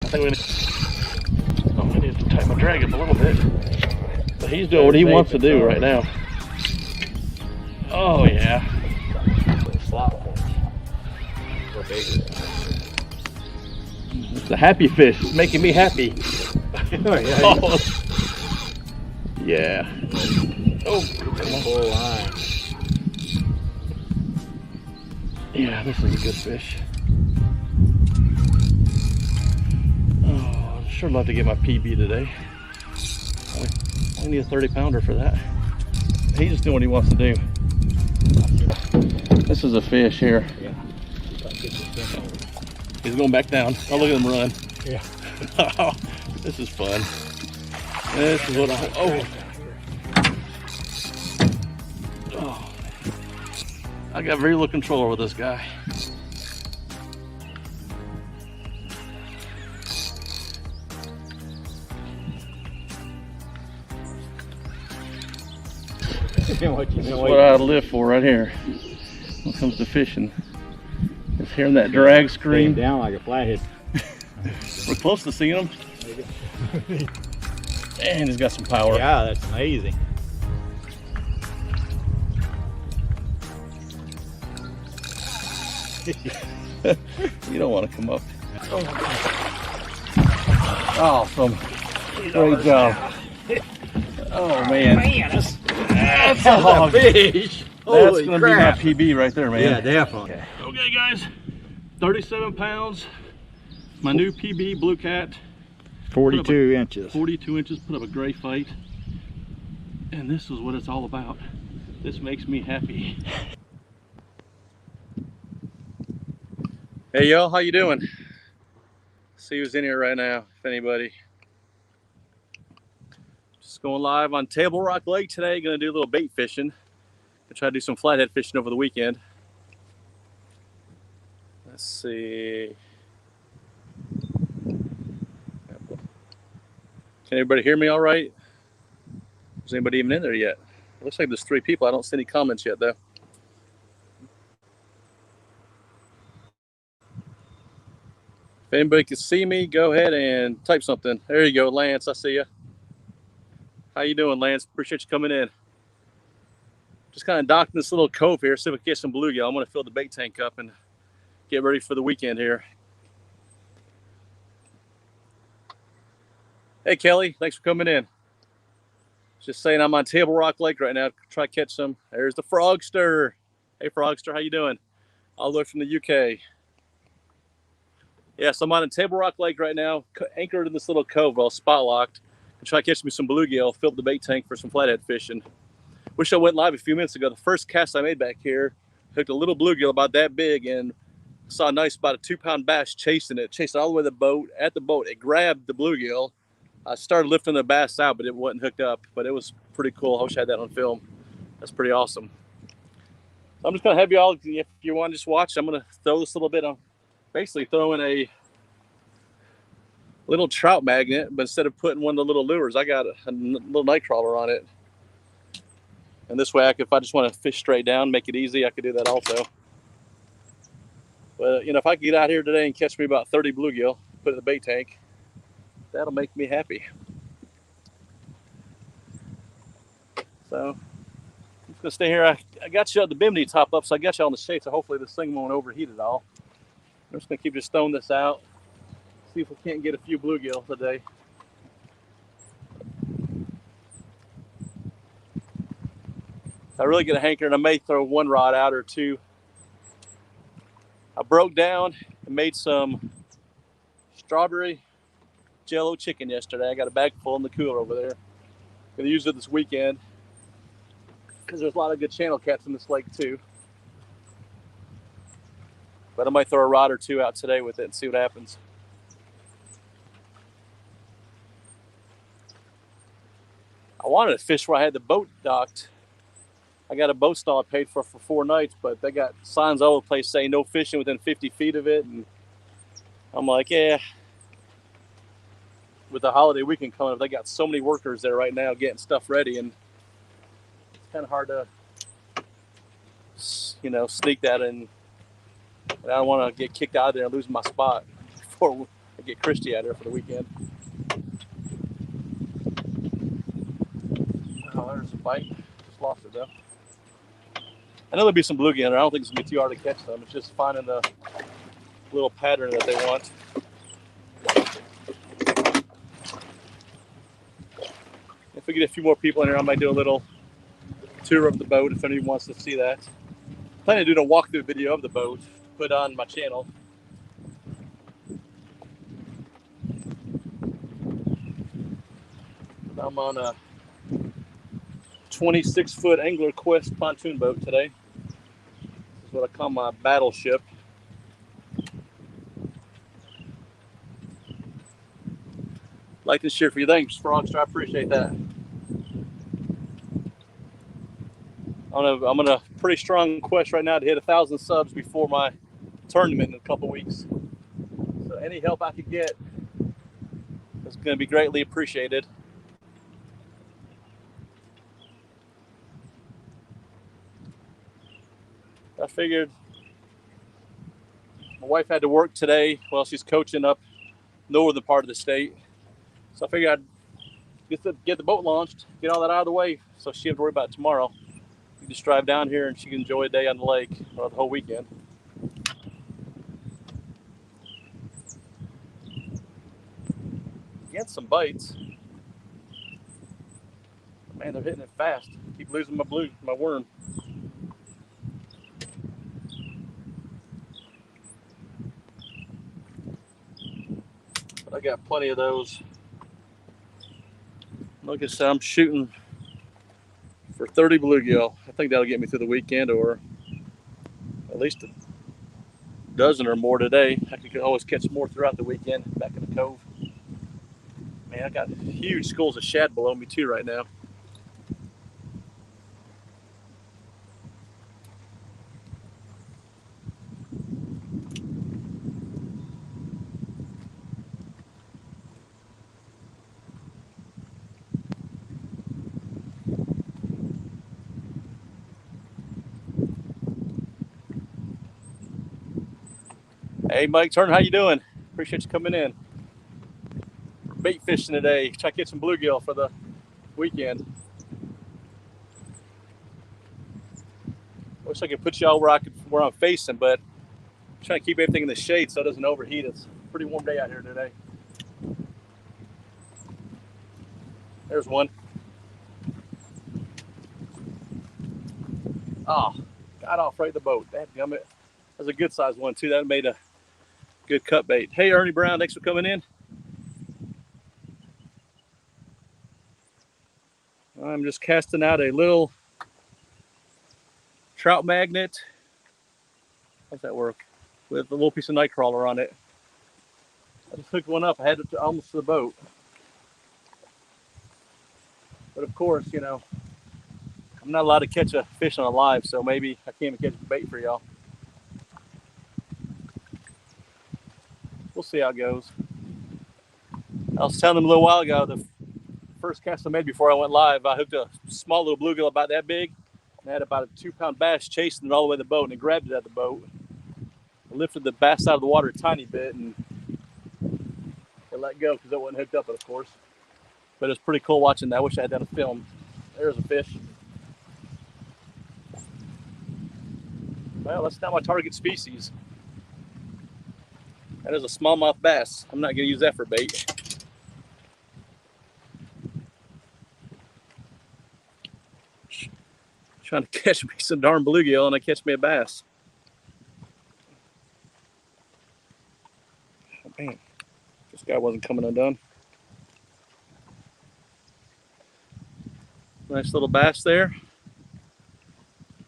think we need to tighten my drag up a little bit. But he's doing what he wants to do right now. Oh yeah. It's a happy fish. It's making me happy. Oh. Yeah. Oh, full line. Yeah, this is a good fish. Oh, I'd sure love to get my PB today. I need a 30-pounder for that. He's just doing what he wants to do. This is a fish here. Yeah. He's going back down. Oh, look at him run. Yeah. Oh, this is fun. This is what I... Oh. Oh. I got very little control over this guy. This is what I live for right here when it comes to fishing. Just hearing that drag scream. Down like a flathead. We're close to seeing him. And he's got some power. Yeah, that's amazing. You don't want to come up. Awesome. Great job. Oh man. That's a fish. That's gonna be my PB right there, man. Yeah, definitely. Okay guys, 37 pounds. My new PB, Blue Cat. 42 inches. 42 inches, put up a great fight. And this is what it's all about. This makes me happy. Hey y'all, how you doing? See who's in here right now, if anybody. Just going live on Table Rock Lake today. Gonna do a little bait fishing. Gonna try to do some flathead fishing over the weekend. Let's see. Can everybody hear me all right? Is anybody even in there yet? It looks like there's 3 people. I don't see any comments yet though. If anybody can see me, go ahead and type something. There you go, Lance. I see you. How you doing, Lance? Appreciate you coming in. Just kind of docked in this little cove here, see if we can get some bluegill. I'm going to fill the bait tank up and get ready for the weekend here. Hey, Kelly. Thanks for coming in. Just saying I'm on Table Rock Lake right now. Try to catch some. There's the Frogster. Hey, Frogster. How you doing? All the way from the UK. Yeah, so I'm on a Table Rock Lake right now, anchored in this little cove, well, spot locked, and try to catch me some bluegill, fill up the bait tank for some flathead fishing. Wish I went live a few minutes ago. The first cast I made back here, hooked a little bluegill about that big, and saw a nice, about a 2-pound bass chasing it all the way to the boat. At the boat, it grabbed the bluegill. I started lifting the bass out, but it wasn't hooked up, but it was pretty cool. I wish I had that on film. That's pretty awesome. So I'm just gonna have you all, if you want to just watch, I'm gonna throw this little bit on. Basically throwing a little trout magnet, but instead of putting one of the little lures, I got a little night crawler on it. And this way, if I just want to fish straight down, make it easy, I could do that also. But you know, if I could get out here today and catch me about 30 bluegill, put it in the bait tank, that'll make me happy. So I'm just gonna stay here. I got you the bimini top up, so I got you on the shade, so hopefully this thing won't overheat at all. I'm just gonna keep just throwing this out, see if we can't get a few bluegill today. I really get a hankering. I may throw 1 rod out or 2. I broke down and made some strawberry jello chicken yesterday. I got a bag full in the cooler over there. Gonna use it this weekend because there's a lot of good channel cats in this lake too. But I might throw a rod or 2 out today with it and see what happens. I wanted to fish where I had the boat docked. I got a boat stall I paid for 4 nights, but they got signs all over the place saying no fishing within 50 feet of it. And I'm like, yeah. With the holiday weekend coming up, they got so many workers there right now getting stuff ready, and it's kind of hard to, you know, sneak that in. And I don't want to get kicked out of there and lose my spot before get Christy out here for the weekend. Oh, there's a bite. Just lost it though. I know there'll be some bluegill in there. I don't think it's gonna be too hard to catch them. It's just finding the little pattern that they want. If we get a few more people in here, I might do a little tour of the boat if anyone wants to see that. I'm planning to do a walkthrough video of the boat to put on my channel. I'm on a 26-foot Angler Quest pontoon boat today. This is what I call my battleship. Like and share for you. Thanks, Frogster. I appreciate that. I'm on a pretty strong quest right now to hit 1,000 subs before my tournament in a couple weeks. So any help I could get is going to be greatly appreciated. I figured my wife had to work today while she's coaching up northern part of the state. So I figured I'd get the boat launched, get all that out of the way so she didn't have to worry about it tomorrow. You just drive down here and she can enjoy a day on the lake or the whole weekend. Get some bites. Man, they're hitting it fast. Keep losing my worm. But I got plenty of those. Like I said, I'm shooting for 30 bluegill. I think that'll get me through the weekend, or at least a dozen or more today. I could always catch more throughout the weekend back in the cove. Man, I got huge schools of shad below me too right now. Hey, Mike Turner, how you doing? Appreciate you coming in. We're bait fishing today. Try to get some bluegill for the weekend. Wish I could put y'all where I'm facing, but I'm trying to keep everything in the shade so it doesn't overheat. It's a pretty warm day out here today. There's one. Oh, got off right the boat. Dadgummit. That's a good sized one too. That made a good cut bait. Hey, Ernie Brown, thanks for coming in. I'm just casting out a little trout magnet. How's that work? With a little piece of night crawler on it. I just hooked one up. I had it almost to the boat. But of course, you know, I'm not allowed to catch a fish on a live, so maybe I can't even catch a bait for y'all. We'll see how it goes. I was telling them a little while ago, the first cast I made before I went live, I hooked a small little bluegill about that big, and I had about a 2-pound bass chasing it all the way to the boat, and it grabbed it at the boat. I lifted the bass out of the water a tiny bit, and it let go because it wasn't hooked up, of course. But it's pretty cool watching that. I wish I had that on film. There's a fish. Well, that's not my target species. That is a smallmouth bass. I'm not going to use that for bait. Trying to catch me some darn bluegill, and I catch me a bass. Oh, man, this guy wasn't coming undone. Nice little bass there.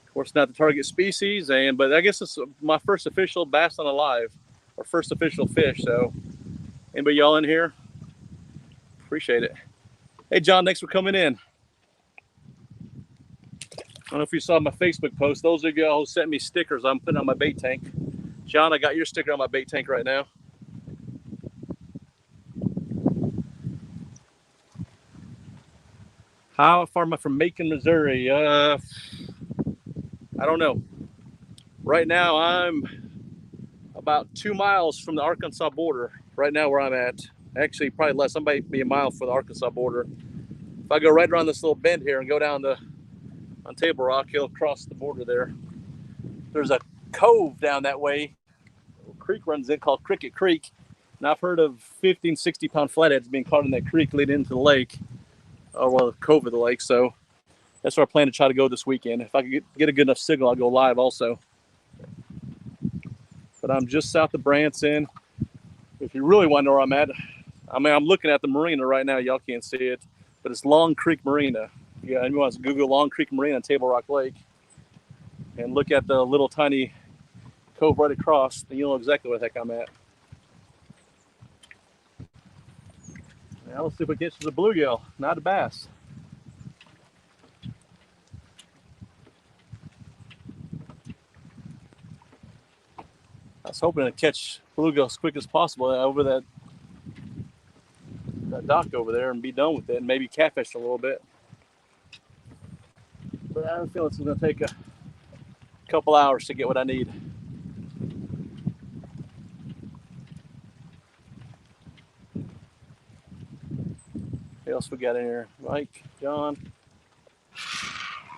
Of course, not the target species, but I guess it's my first official bass on a live, or first official fish. So, anybody y'all in here? Appreciate it. Hey, John, thanks for coming in. I don't know if you saw my Facebook post. Those of you who sent me stickers I'm putting on my bait tank. John, I got your sticker on my bait tank right now. How far am I from Macon, Missouri? I don't know. Right now, I'm about 2 miles from the Arkansas border, right now where I'm at. Actually, probably less. I might be a mile from the Arkansas border. If I go right around this little bend here and go down on Table Rock, you'll cross the border there. There's a cove down that way. A creek runs in called Cricket Creek. And I've heard of 50 and 60 pound flatheads being caught in that creek leading into the lake, or well, the cove of the lake. So that's where I plan to try to go this weekend. If I can get a good enough signal, I'll go live also. But I'm just south of Branson. If you really want to know where I'm at, I mean, I'm looking at the marina right now. Y'all can't see it, but it's Long Creek Marina. Yeah, anyone wants to Google Long Creek Marina on Table Rock Lake and look at the little tiny cove right across, then you'll know exactly where the heck I'm at. Now let's see if we catch a bluegill, not a bass. I was hoping to catch bluegill as quick as possible over that dock over there and be done with it and maybe catfish a little bit. But I have a feeling it's going to take a couple hours to get what I need. What else we got in here? Mike, John.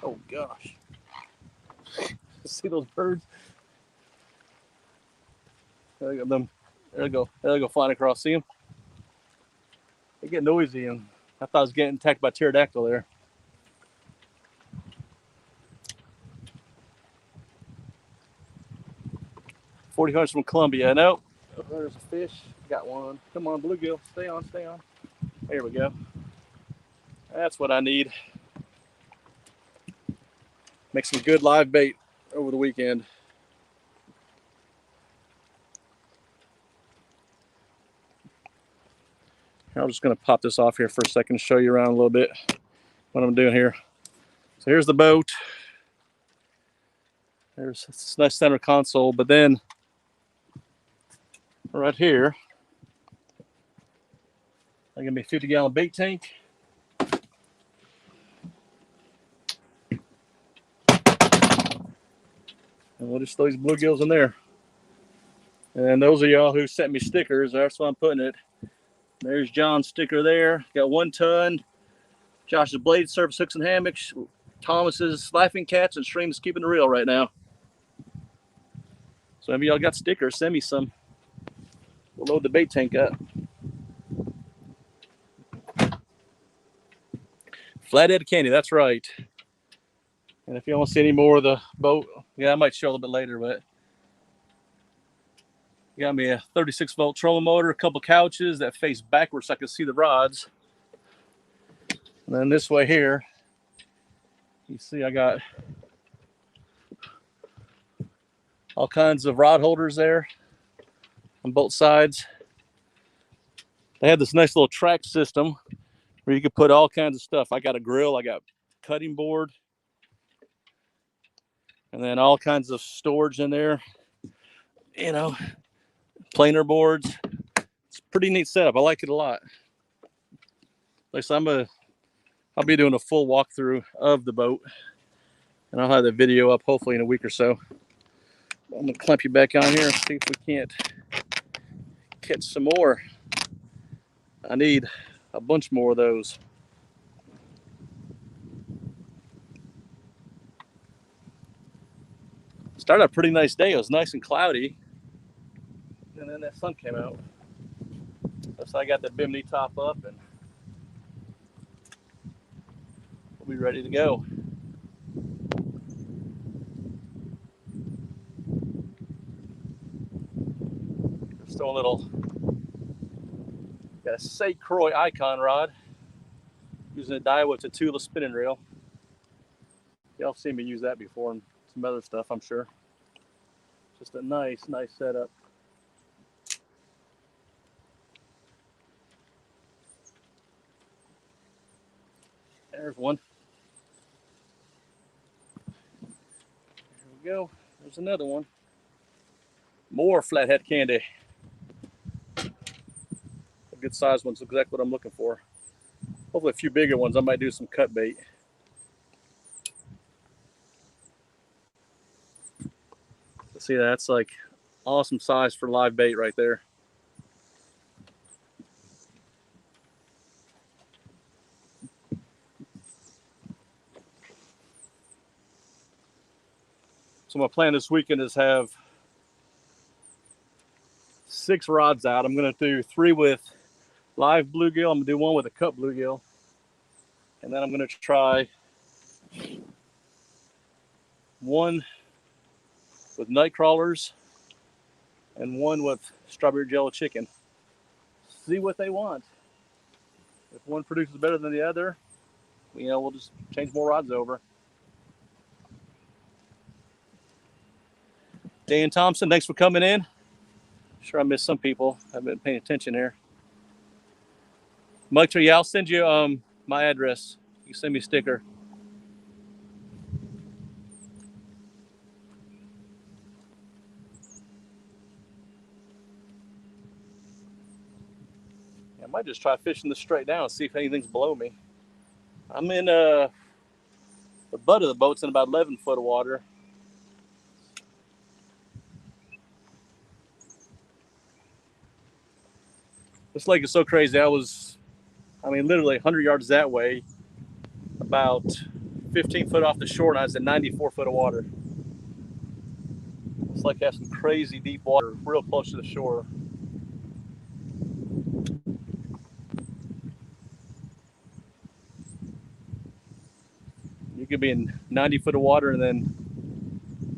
Oh gosh. See those birds? There you go. There they go flying across. See them? They get noisy, and I thought I was getting attacked by pterodactyl there. $40 from Columbia. Nope. Oh, there's a fish. Got one. Come on, bluegill. Stay on, stay on. There we go. That's what I need. Make some good live bait over the weekend. I'm just going to pop this off here for a second to show you around a little bit what I'm doing here. So here's the boat. There's this nice center console, but then right here, I'm going to be a 50-gallon bait tank. And we'll just throw these bluegills in there. And those of y'all who sent me stickers, that's why I'm putting it. There's John's sticker there. Got 1 ton. Josh's blade surface hooks and hammocks. Thomas's laughing cats and streams keeping it real right now. So if y'all got stickers, send me some. We'll load the bait tank up. Flathead candy, that's right. And if you want to see any more of the boat, yeah, I might show a little bit later, but got me a 36-volt trolling motor, a couple couches that face backwards so I can see the rods. And then this way here, you see I got all kinds of rod holders there on both sides. They have this nice little track system where you can put all kinds of stuff. I got a grill, I got cutting board, and then all kinds of storage in there. You know, planer boards. It's a pretty neat setup. I like it a lot. Like so I'll be doing a full walkthrough of the boat, and I'll have the video up hopefully in a week or so. I'm gonna clamp you back on here and see if we can't catch some more. I need a bunch more of those. Started a pretty nice day. It was nice and cloudy, and then that sun came out. So I got the bimini top up, and we'll be ready to go. Still a little, got a St. Croix icon rod using a Daiwa Tatula spinning reel. Y'all seen me use that before and some other stuff, I'm sure. Just a nice setup. There's one. There we go. There's another one. More flathead candy. A good sized one's exactly what I'm looking for. Hopefully a few bigger ones. I might do some cut bait. See, that's like awesome size for live bait right there. So my plan this weekend is have 6 rods out. I'm going to do 3 with live bluegill. I'm going to do 1 with a cut bluegill. And then I'm going to try 1 with night crawlers and 1 with strawberry jello chicken. See what they want. If one produces better than the other, we'll just change more rods over. Dan Thompson, thanks for coming in. Sure, I missed some people. I've been paying attention here. Mike, yeah, I'll send you my address. You can send me a sticker. I might just try fishing this straight down and see if anything's below me. I'm in the butt of the boat's in about 11 foot of water. This lake is so crazy. Literally 100 yards that way, about 15 foot off the shore, and I was in 94 foot of water. This lake has some crazy deep water, real close to the shore. You could be in 90 foot of water and then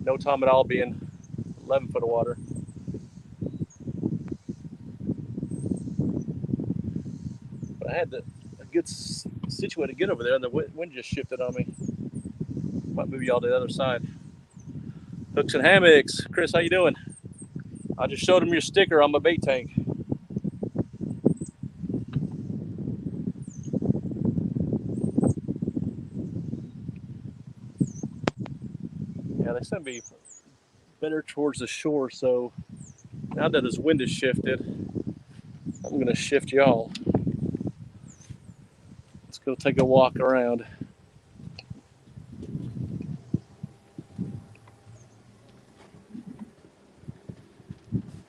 no time at all be in 11 foot of water. But I had a good situated to get over there, and the wind just shifted on me. Might move y'all to the other side. Hooks and hammocks. Chris, how you doing? I just showed him your sticker on my bait tank. Yeah, they seem to be better towards the shore, so now that this wind has shifted, I'm going to shift y'all. Let's go take a walk around.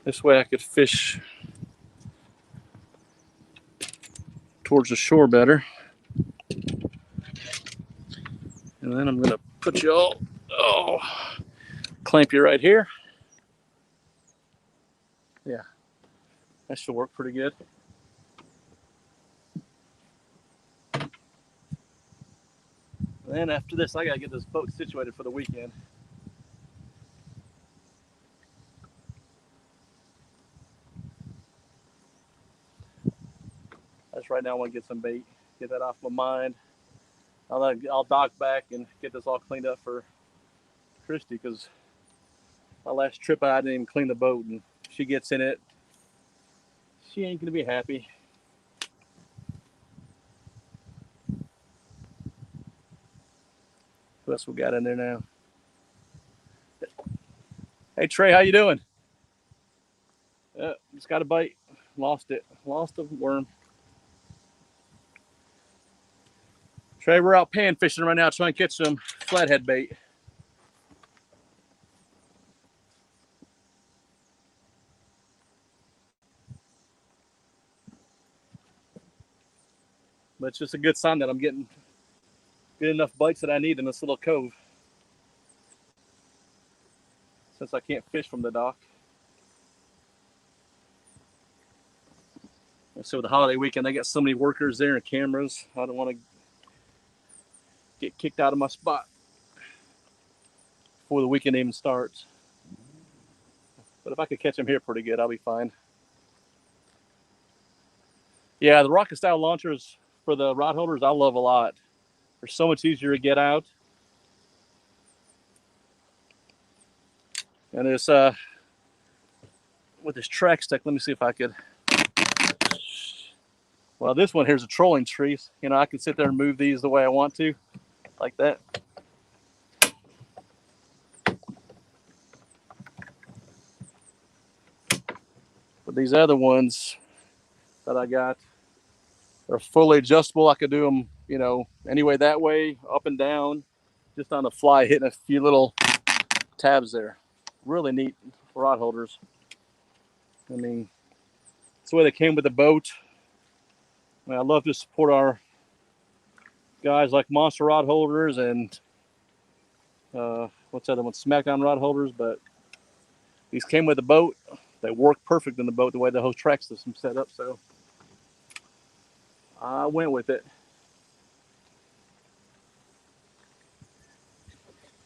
This way I could fish towards the shore better. And then I'm going to put y'all, clamp you right here. Yeah, that should work pretty good. And then after this, I got to get this boat situated for the weekend. That's right now I want to get some bait, get that off my mind. I'll dock back and get this all cleaned up for Christy, because my last trip I didn't even clean the boat, and she gets in it. She ain't going to be happy. Who else we got in there now? Hey Trey, how you doing? Just got a bite. Lost it. Lost a worm. Trey, we're out pan fishing right now trying to catch some flathead bait. But it's just a good sign that I'm getting good enough bites that I need in this little cove, since I can't fish from the dock. So with the holiday weekend, they got so many workers there and cameras. I don't want to get kicked out of my spot before the weekend even starts. But if I could catch them here pretty good, I'll be fine. Yeah, the rocket style launchers for the rod holders I love a lot. They're so much easier to get out. And it's with this track stick, let me see if I could. Well, this one here's a trolling tree. I can sit there and move these the way I want to, like that. But these other ones that I got, they're fully adjustable. I could do them, anyway, that way, up and down, just on the fly, hitting a few little tabs there. Really neat rod holders. It's the way they came with the boat. I love to support our guys like Monster Rod Holders and what's the other one? Smackdown rod holders, but these came with the boat. They work perfect in the boat the way the whole track system set up. So I went with it.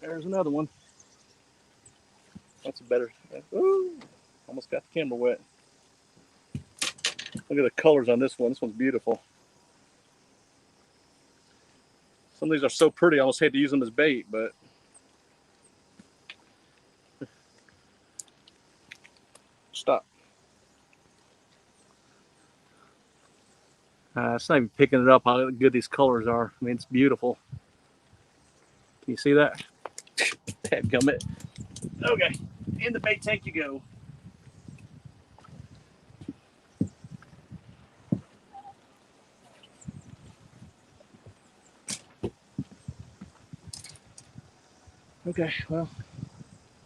There's another one. That's a better. Ooh, almost got the camera wet. Look at the colors on this one. This one's beautiful. Some of these are so pretty, I almost hate to use them as bait, but stop. It's not even picking it up how good these colors are. I mean, it's beautiful. Can you see that? Dadgummit. Okay, in the bait tank you go. Okay, well,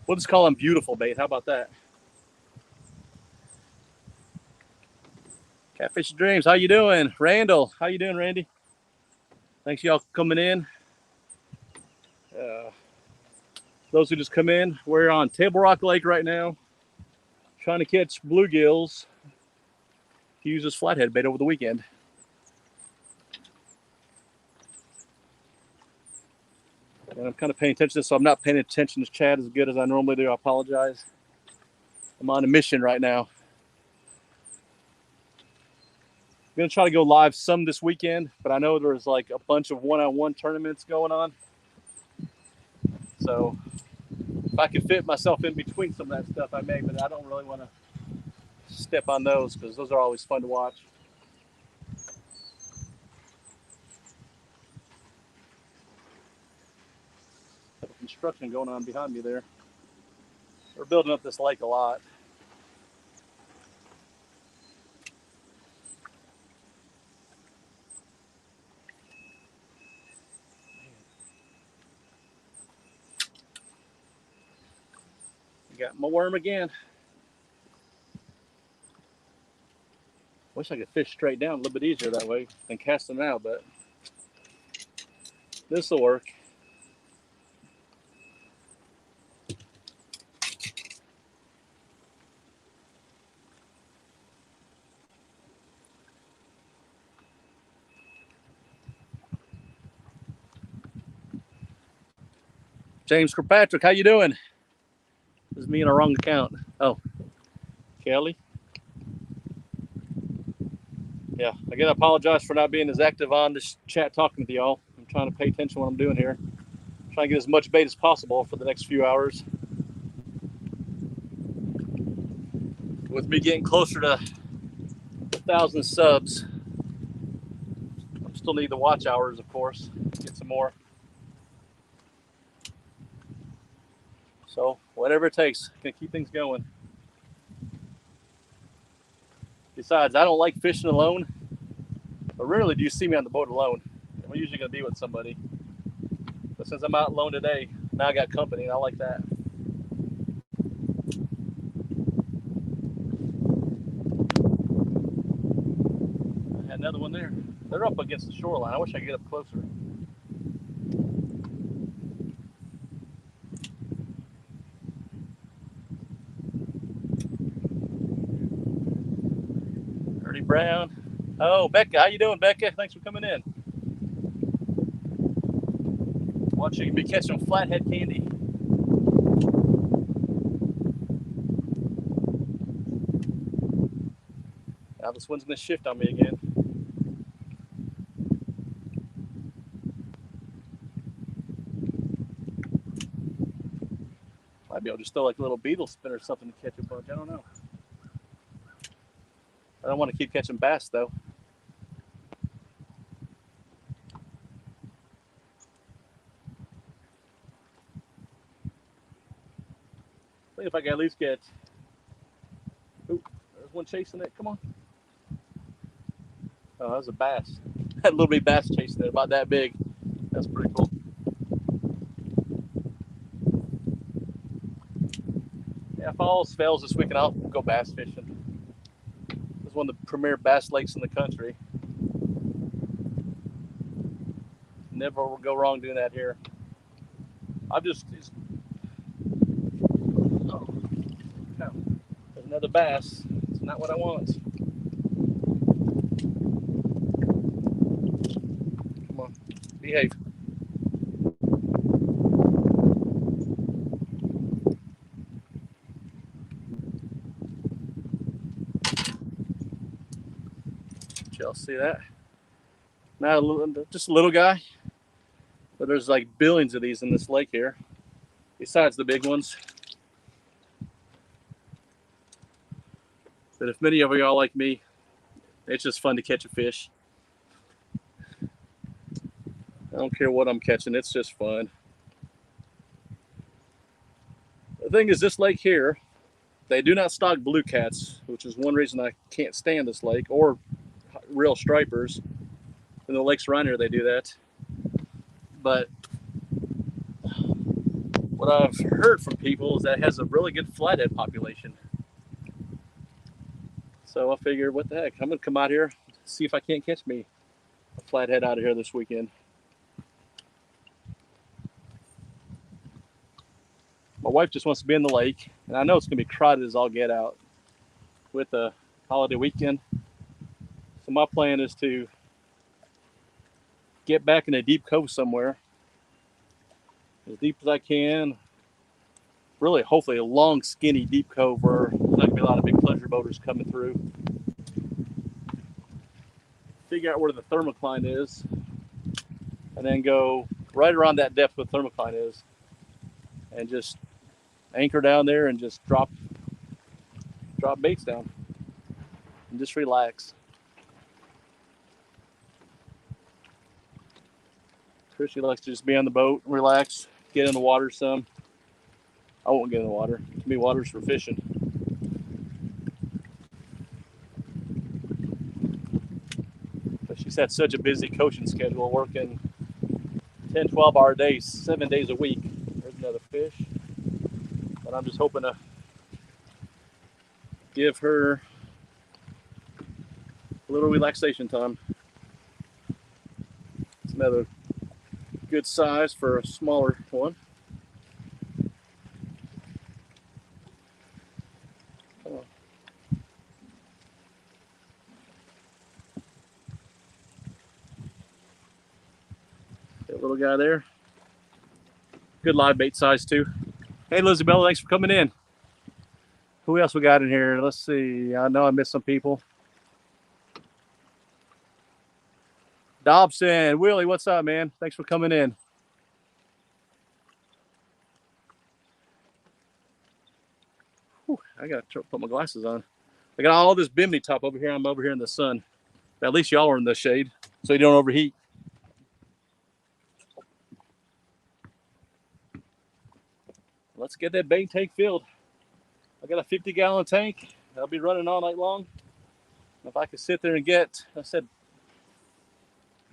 we'll just call them beautiful bait. How about that? Catfish Dreams, how you doing? Randall, how you doing, Randy? Thanks y'all for coming in. Those who just come in, we're on Table Rock Lake right now, trying to catch bluegills to use as flathead bait over the weekend. And I'm kind of paying attention to this, so I'm not paying attention to Chad as good as I normally do. I apologize. I'm on a mission right now. I'm going to try to go live some this weekend, but I know there's like a bunch of one-on-one tournaments going on. So if I can fit myself in between some of that stuff, I may, but I don't really want to step on those because those are always fun to watch. Construction going on behind me there. We're building up this lake a lot. Got my worm again. Wish I could fish straight down a little bit easier that way than casting them out, but this will work. James Kirkpatrick, how you doing? This is me in a wrong account. Oh, Kelly. Yeah, again, I apologize for not being as active on this chat talking with y'all. I'm trying to pay attention to what I'm doing here. I'm trying to get as much bait as possible for the next few hours. With me getting closer to 1,000 subs, I still need the watch hours, of course. Get some more. So whatever it takes, gonna keep things going. Besides, I don't like fishing alone, but rarely do you see me on the boat alone. I'm usually gonna be with somebody. But since I'm out alone today, now I got company, and I like that. I had another one there. They're up against the shoreline. I wish I could get up closer. Ernie Brown. Oh, Becca, how you doing, Becca? Thanks for coming in. Watch you be catching flathead candy. Now this one's gonna shift on me again. Might be able to just throw like a little beetle spin or something to catch a bunch. I don't know. I don't want to keep catching bass though. I think if I can at least get. Ooh, there's one chasing it. Come on. Oh, that was a bass. Had a little bitty bass chasing it, about that big. That's pretty cool. Yeah, if all else fails this weekend, I'll go bass fishing. This is one of the premier bass lakes in the country. Never will go wrong doing that here. Another bass. It's not what I want. Come on, behave. Did y'all see that? Not a little, just a little guy, but there's like billions of these in this lake here, besides the big ones. But if many of y'all like me, it's just fun to catch a fish. I don't care what I'm catching, it's just fun. The thing is, this lake here, they do not stock blue cats, which is one reason I can't stand this lake, or real stripers. In the lakes around here, they do that. But what I've heard from people is that it has a really good flathead population. So I figured, what the heck, I'm gonna come out here, see if I can't catch me a flathead out of here this weekend. My wife just wants to be in the lake, and I know it's gonna be crowded as all get out with the holiday weekend. So my plan is to get back in a deep cove somewhere, as deep as I can. Really, hopefully a long, skinny, deep cove where there's not gonna be a lot of big pleasure boaters coming through. Figure out where the thermocline is, and then go right around that depth where the thermocline is, and just anchor down there and just drop baits down and just relax. Chrissy likes to just be on the boat, relax, get in the water some. I won't get in the water. To me, water's for fishing. But she's had such a busy coaching schedule, working 10, 12-hour days, 7 days a week. There's another fish. But I'm just hoping to give her a little relaxation time. It's another good size for a smaller one. Come on. That little guy there. Good live bait size too. Hey, Lizabella, thanks for coming in. Who else we got in here? Let's see. I know I missed some people. Dobson, Willie, what's up, man? Thanks for coming in. Whew, I gotta put my glasses on. I got all this bimini top over here. I'm over here in the sun. But at least y'all are in the shade, so you don't overheat. Let's get that bait tank filled. I got a 50-gallon tank. I'll be running all night long. If I can sit there and get, I said,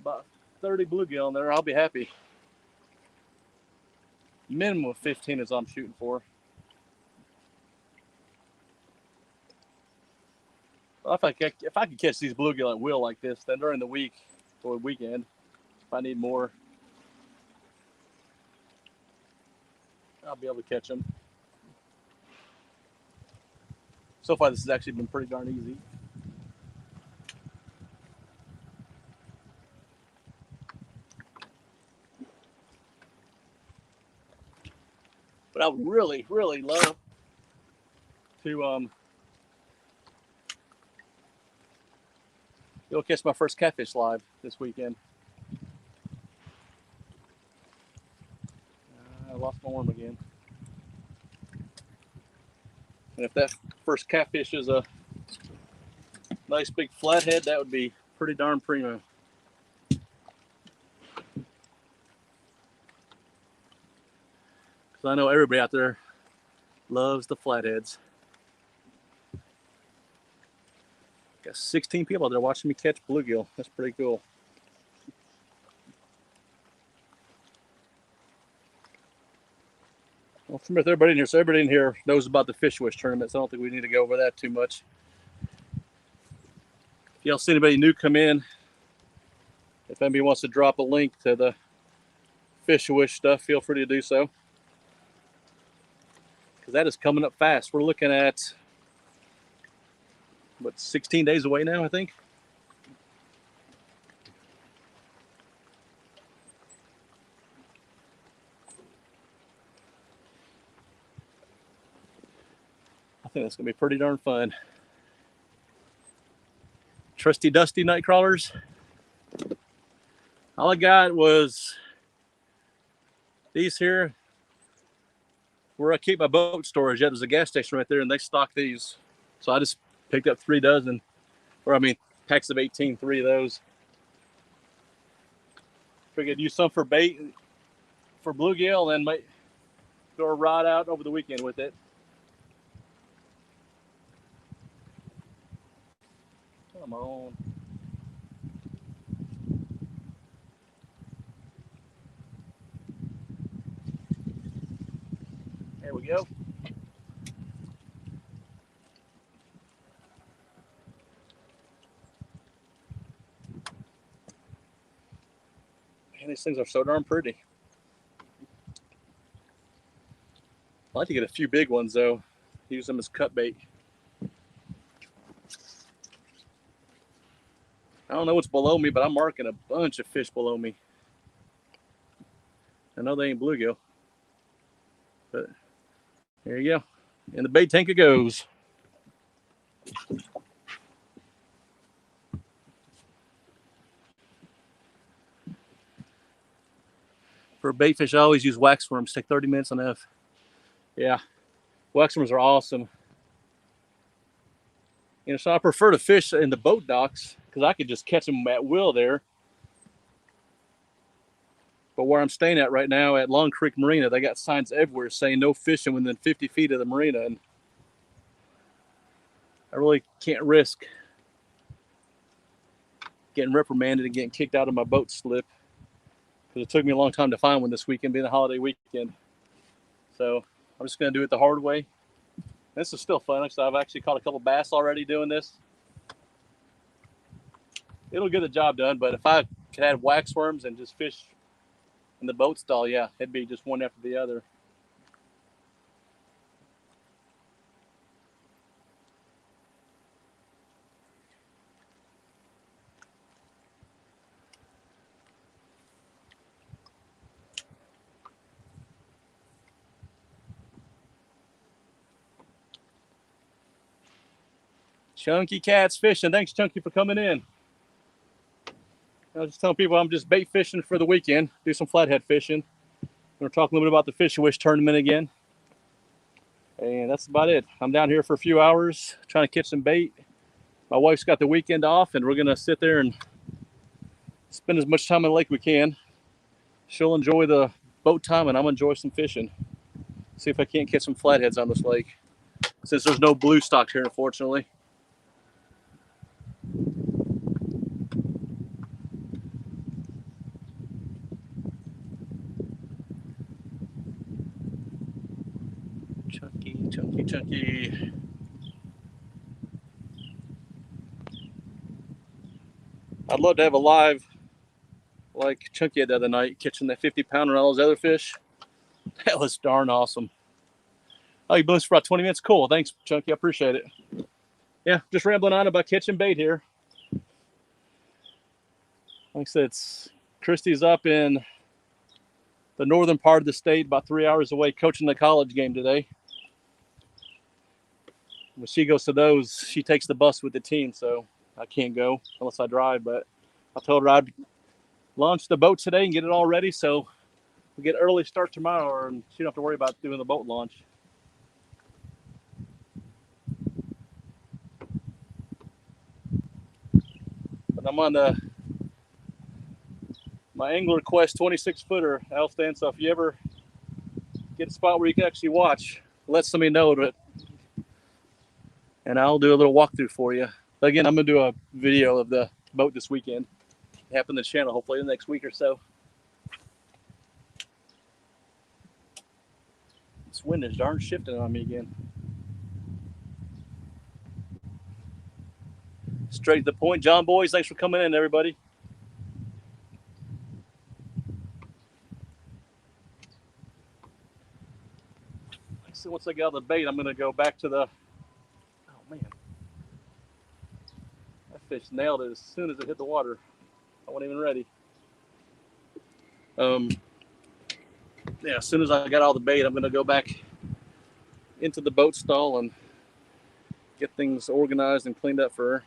about 30 bluegill in there, I'll be happy. Minimum of 15 is what I'm shooting for. Well, if I could catch these bluegill at will like this, then during the week or weekend, if I need more, I'll be able to catch them. So far, this has actually been pretty darn easy. But I would really, really love to go catch my first catfish live this weekend. I lost my worm again. And if that first catfish is a nice big flathead, that would be pretty darn primo. Because I know everybody out there loves the flatheads. Got 16 people out there watching me catch bluegill. That's pretty cool. Well, from everybody in here, so everybody in here knows about the Fish Wish tournament, so I don't think we need to go over that too much. If y'all see anybody new come in, if anybody wants to drop a link to the Fish Wish stuff, feel free to do so. Because that is coming up fast. We're looking at what, 16 days away now, I think. I think that's going to be pretty darn fun. Trusty dusty night crawlers. All I got was these here where I keep my boat storage. Yeah, there's a gas station right there, and they stock these. So I just picked up 3 dozen, or I mean, packs of 18, 3 of those. Figured use some for bait for bluegill, and might throw a rod out over the weekend with it. Come on. There we go. Man, these things are so darn pretty. I like to get a few big ones though. Use them as cut bait. I don't know what's below me, but I'm marking a bunch of fish below me. I know they ain't bluegill, but there you go. In the bait tank it goes. For bait fish, I always use wax worms. Take 30 minutes enough. Yeah, wax worms are awesome. You know, so I prefer to fish in the boat docks because I could just catch them at will there. But where I'm staying at right now at Long Creek Marina, they got signs everywhere saying no fishing within 50 feet of the marina, and I really can't risk getting reprimanded and getting kicked out of my boat slip because it took me a long time to find one this weekend, being a holiday weekend. So I'm just going to do it the hard way. This is still fun. So I've actually caught a couple bass already doing this. It'll get the job done, but if I could add wax worms and just fish in the boat stall, yeah, it'd be just one after the other. Chunky Cats Fishing. Thanks, Chunky, for coming in. I was just telling people I'm just bait fishing for the weekend. Do some flathead fishing. We're talking a little bit about the Fish and Wish tournament again. And that's about it. I'm down here for a few hours trying to catch some bait. My wife's got the weekend off, and we're going to sit there and spend as much time in the lake we can. She'll enjoy the boat time, and I'm going to enjoy some fishing. See if I can't catch some flatheads on this lake, since there's no blue stock here, unfortunately. Chunky, chunky, chunky. I'd love to have a live like Chunky had the other night, catching that 50-pounder and all those other fish. That was darn awesome. Oh, you blitzed for about 20 minutes? Cool. Thanks, Chunky. I appreciate it. Yeah, just rambling on about catching bait here. Like I said, Christy's up in the northern part of the state, about 3 hours away, coaching the college game today. When she goes to those, she takes the bus with the team, so I can't go unless I drive. But I told her I'd launch the boat today and get it all ready, so we get early start tomorrow, and she don't have to worry about doing the boat launch. But I'm on my Angler Quest 26-footer, Alstan, so if you ever get a spot where you can actually watch, let somebody know it, and I'll do a little walkthrough for you. But again, I'm going to do a video of the boat this weekend. Happen to the channel hopefully the next week or so. This wind is darn shifting on me again. Straight to the point. John Boys, thanks for coming in, everybody. So once I get out of the bait, I'm going to go back to the, oh man, fish nailed it as soon as it hit the water. I wasn't even ready. Yeah, as soon as I got all the bait, I'm gonna go back into the boat stall and get things organized and cleaned up for her.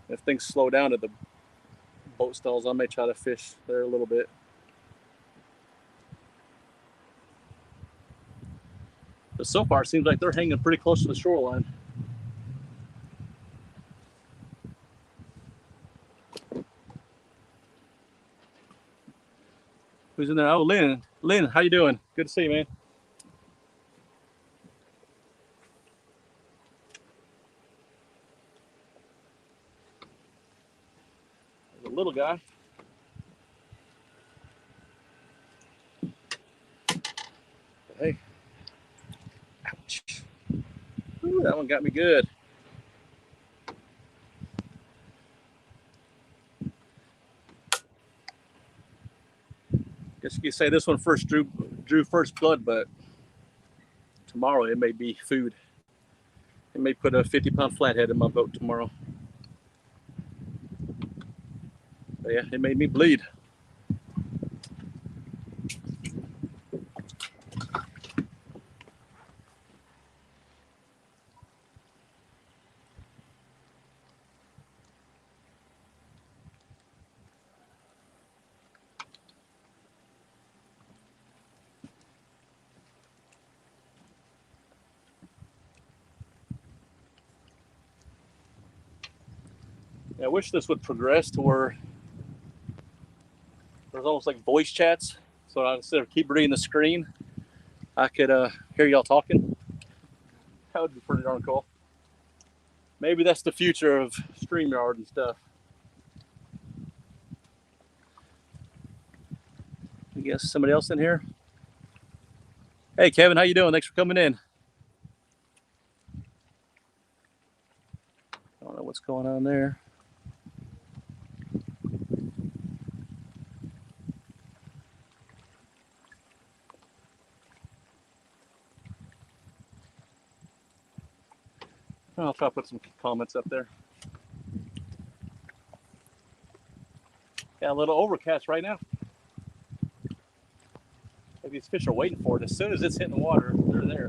If things slow down at the boat stalls, I may try to fish there a little bit. But so far, it seems like they're hanging pretty close to the shoreline. Who's in there? Oh, Lynn. Lynn, how you doing? Good to see you, man. There's a little guy. Hey. Ouch. Ooh, that one got me good. Guess you could say this one first drew first blood, but tomorrow it may be food. It may put a 50-pound flathead in my boat tomorrow. But yeah, it made me bleed. I wish this would progress to where there's almost like voice chats. So instead of keep reading the screen, I could hear y'all talking. That would be pretty darn cool. Maybe that's the future of StreamYard and stuff. I guess somebody else in here. Hey, Kevin, how you doing? Thanks for coming in. I don't know what's going on there. I'll try to put some comments up there. Yeah, a little overcast right now. Maybe these fish are waiting for it. As soon as it's hitting the water, they're there.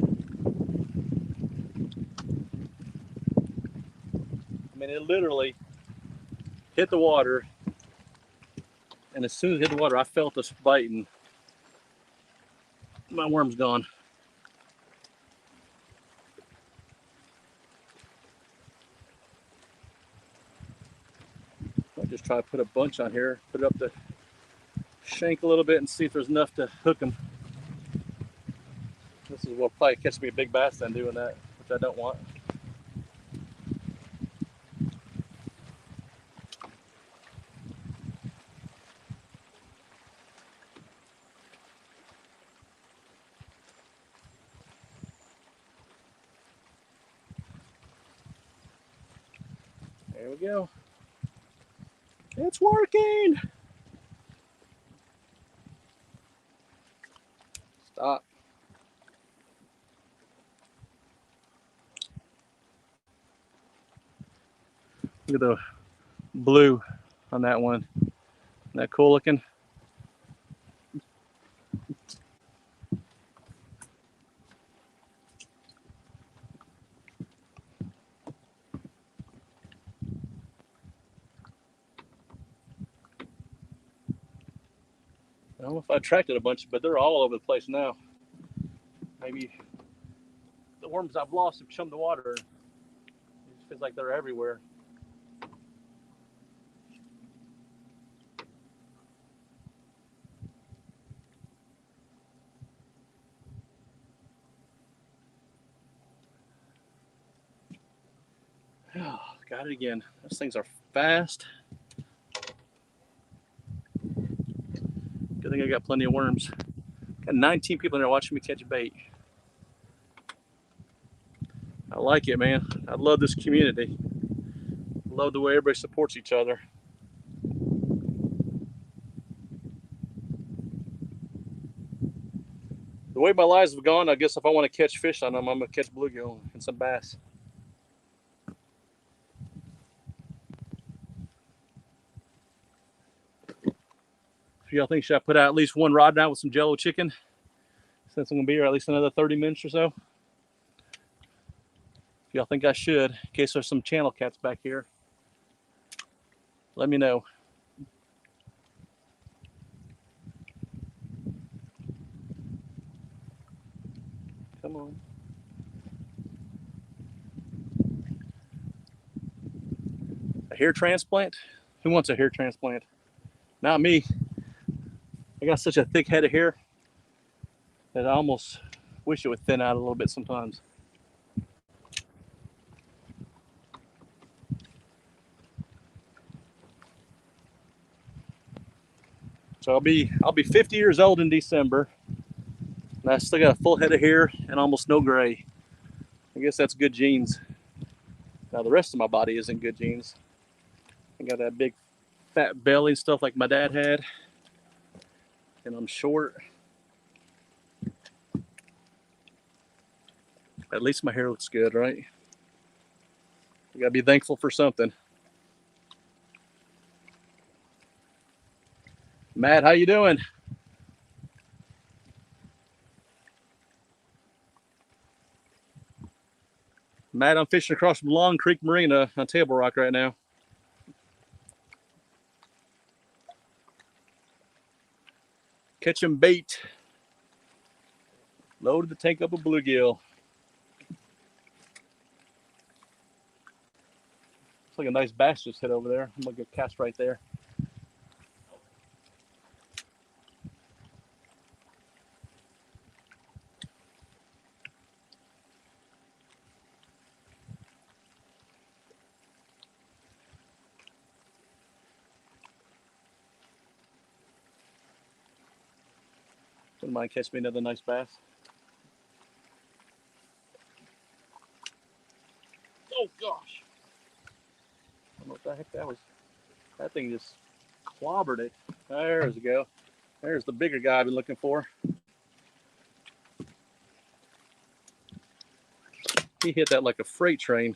I mean, it literally hit the water, and as soon as it hit the water, I felt this bite, and my worm's gone. I'll just try to put a bunch on here, put it up the shank a little bit, and see if there's enough to hook them. This is what probably catch me a big bass then doing that, which I don't want. There we go. It's working. Stop. Look at the blue on that one. Isn't that cool looking? I don't know if I attracted a bunch, but they're all over the place now. Maybe the worms I've lost have chummed the water. It just feels like they're everywhere. Oh, got it again. Those things are fast. Good thing I got plenty of worms. Got 19 people in there watching me catch bait. I like it, man. I love this community. Love the way everybody supports each other. The way my lives have gone, I guess if I want to catch fish on them, I'm going to catch bluegill and some bass. So y'all think, should I put out at least one rod now with some Jello chicken? Since I'm going to be here at least another 30 minutes or so. If y'all think I should, in case there's some channel cats back here, let me know. Come on. A hair transplant? Who wants a hair transplant? Not me. I got such a thick head of hair that I almost wish it would thin out a little bit sometimes. So I'll be 50 years old in December, and I still got a full head of hair and almost no gray. I guess that's good genes. Now the rest of my body isn't good genes. I got that big fat belly and stuff like my dad had, and I'm short. At least my hair looks good, right? You gotta be thankful for something. Matt, how you doing? Matt, I'm fishing across from Long Creek Marina on Table Rock right now. Catching bait. Loaded the tank up with bluegill. Looks like a nice bass just hit over there. I'm gonna get cast right there. Wouldn't mind catching me another nice bass. Oh gosh. I don't know what the heck that was. That thing just clobbered it. There's we go. There's the bigger guy I've been looking for. He hit that like a freight train.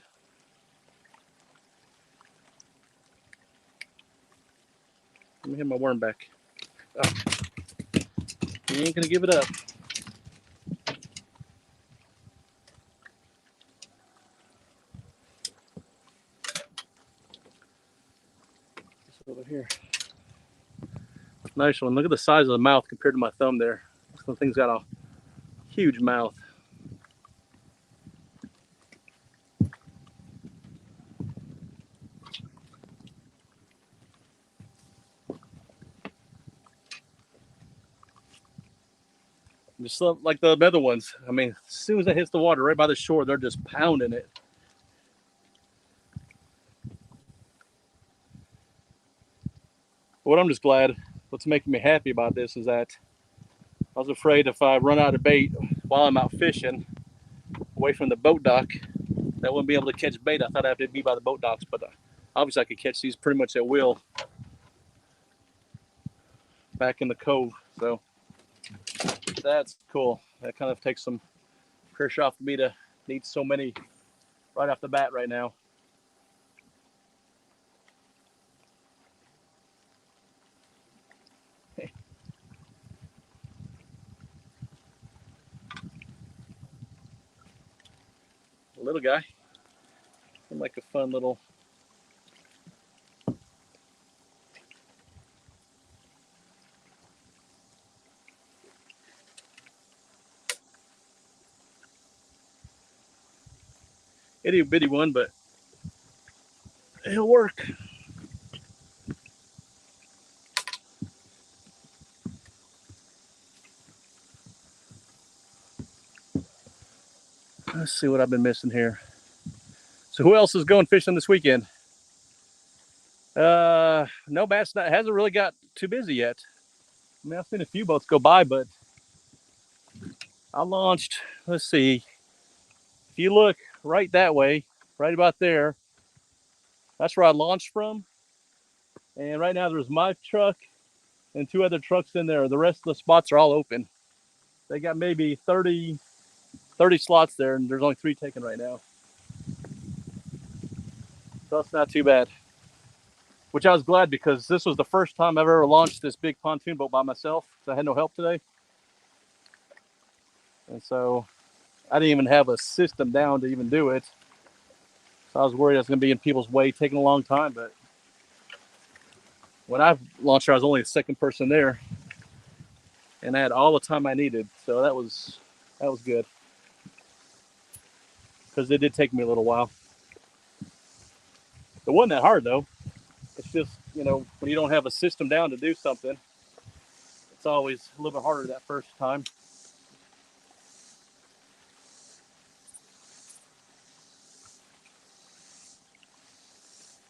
Let me hit my worm back. Oh. He ain't gonna give it up. It's over here. Nice one. Look at the size of the mouth compared to my thumb there. This thing's got a huge mouth. Just like the other ones. I mean, as soon as it hits the water right by the shore, they're just pounding it. What I'm just glad, what's making me happy about this is that I was afraid if I run out of bait while I'm out fishing away from the boat dock, that I wouldn't be able to catch bait. I thought I had to be by the boat docks, but obviously I could catch these pretty much at will back in the cove. So that's cool. That kind of takes some pressure off me to need so many right off the bat right now. Little guy. I'm like a fun little. Itty bitty one, but it'll work. Let's see what I've been missing here. So who else is going fishing this weekend? No, bass hasn't really got too busy yet. I mean, I've seen a few boats go by, but I launched, let's see, if you look right that way, right about there, that's where I launched from. And right now there's my truck and two other trucks in there. The rest of the spots are all open. They got maybe 30 slots there, and there's only 3 taken right now. So that's not too bad. Which I was glad, because this was the first time I've ever launched this big pontoon boat by myself. So I had no help today. And so I didn't even have a system down to even do it. So I was worried I was going to be in people's way, taking a long time. But when I launched her, I was only the second person there. And I had all the time I needed. So that was good. Because it did take me a little while. It wasn't that hard, though. It's just, you know, when you don't have a system down to do something, it's always a little bit harder that first time.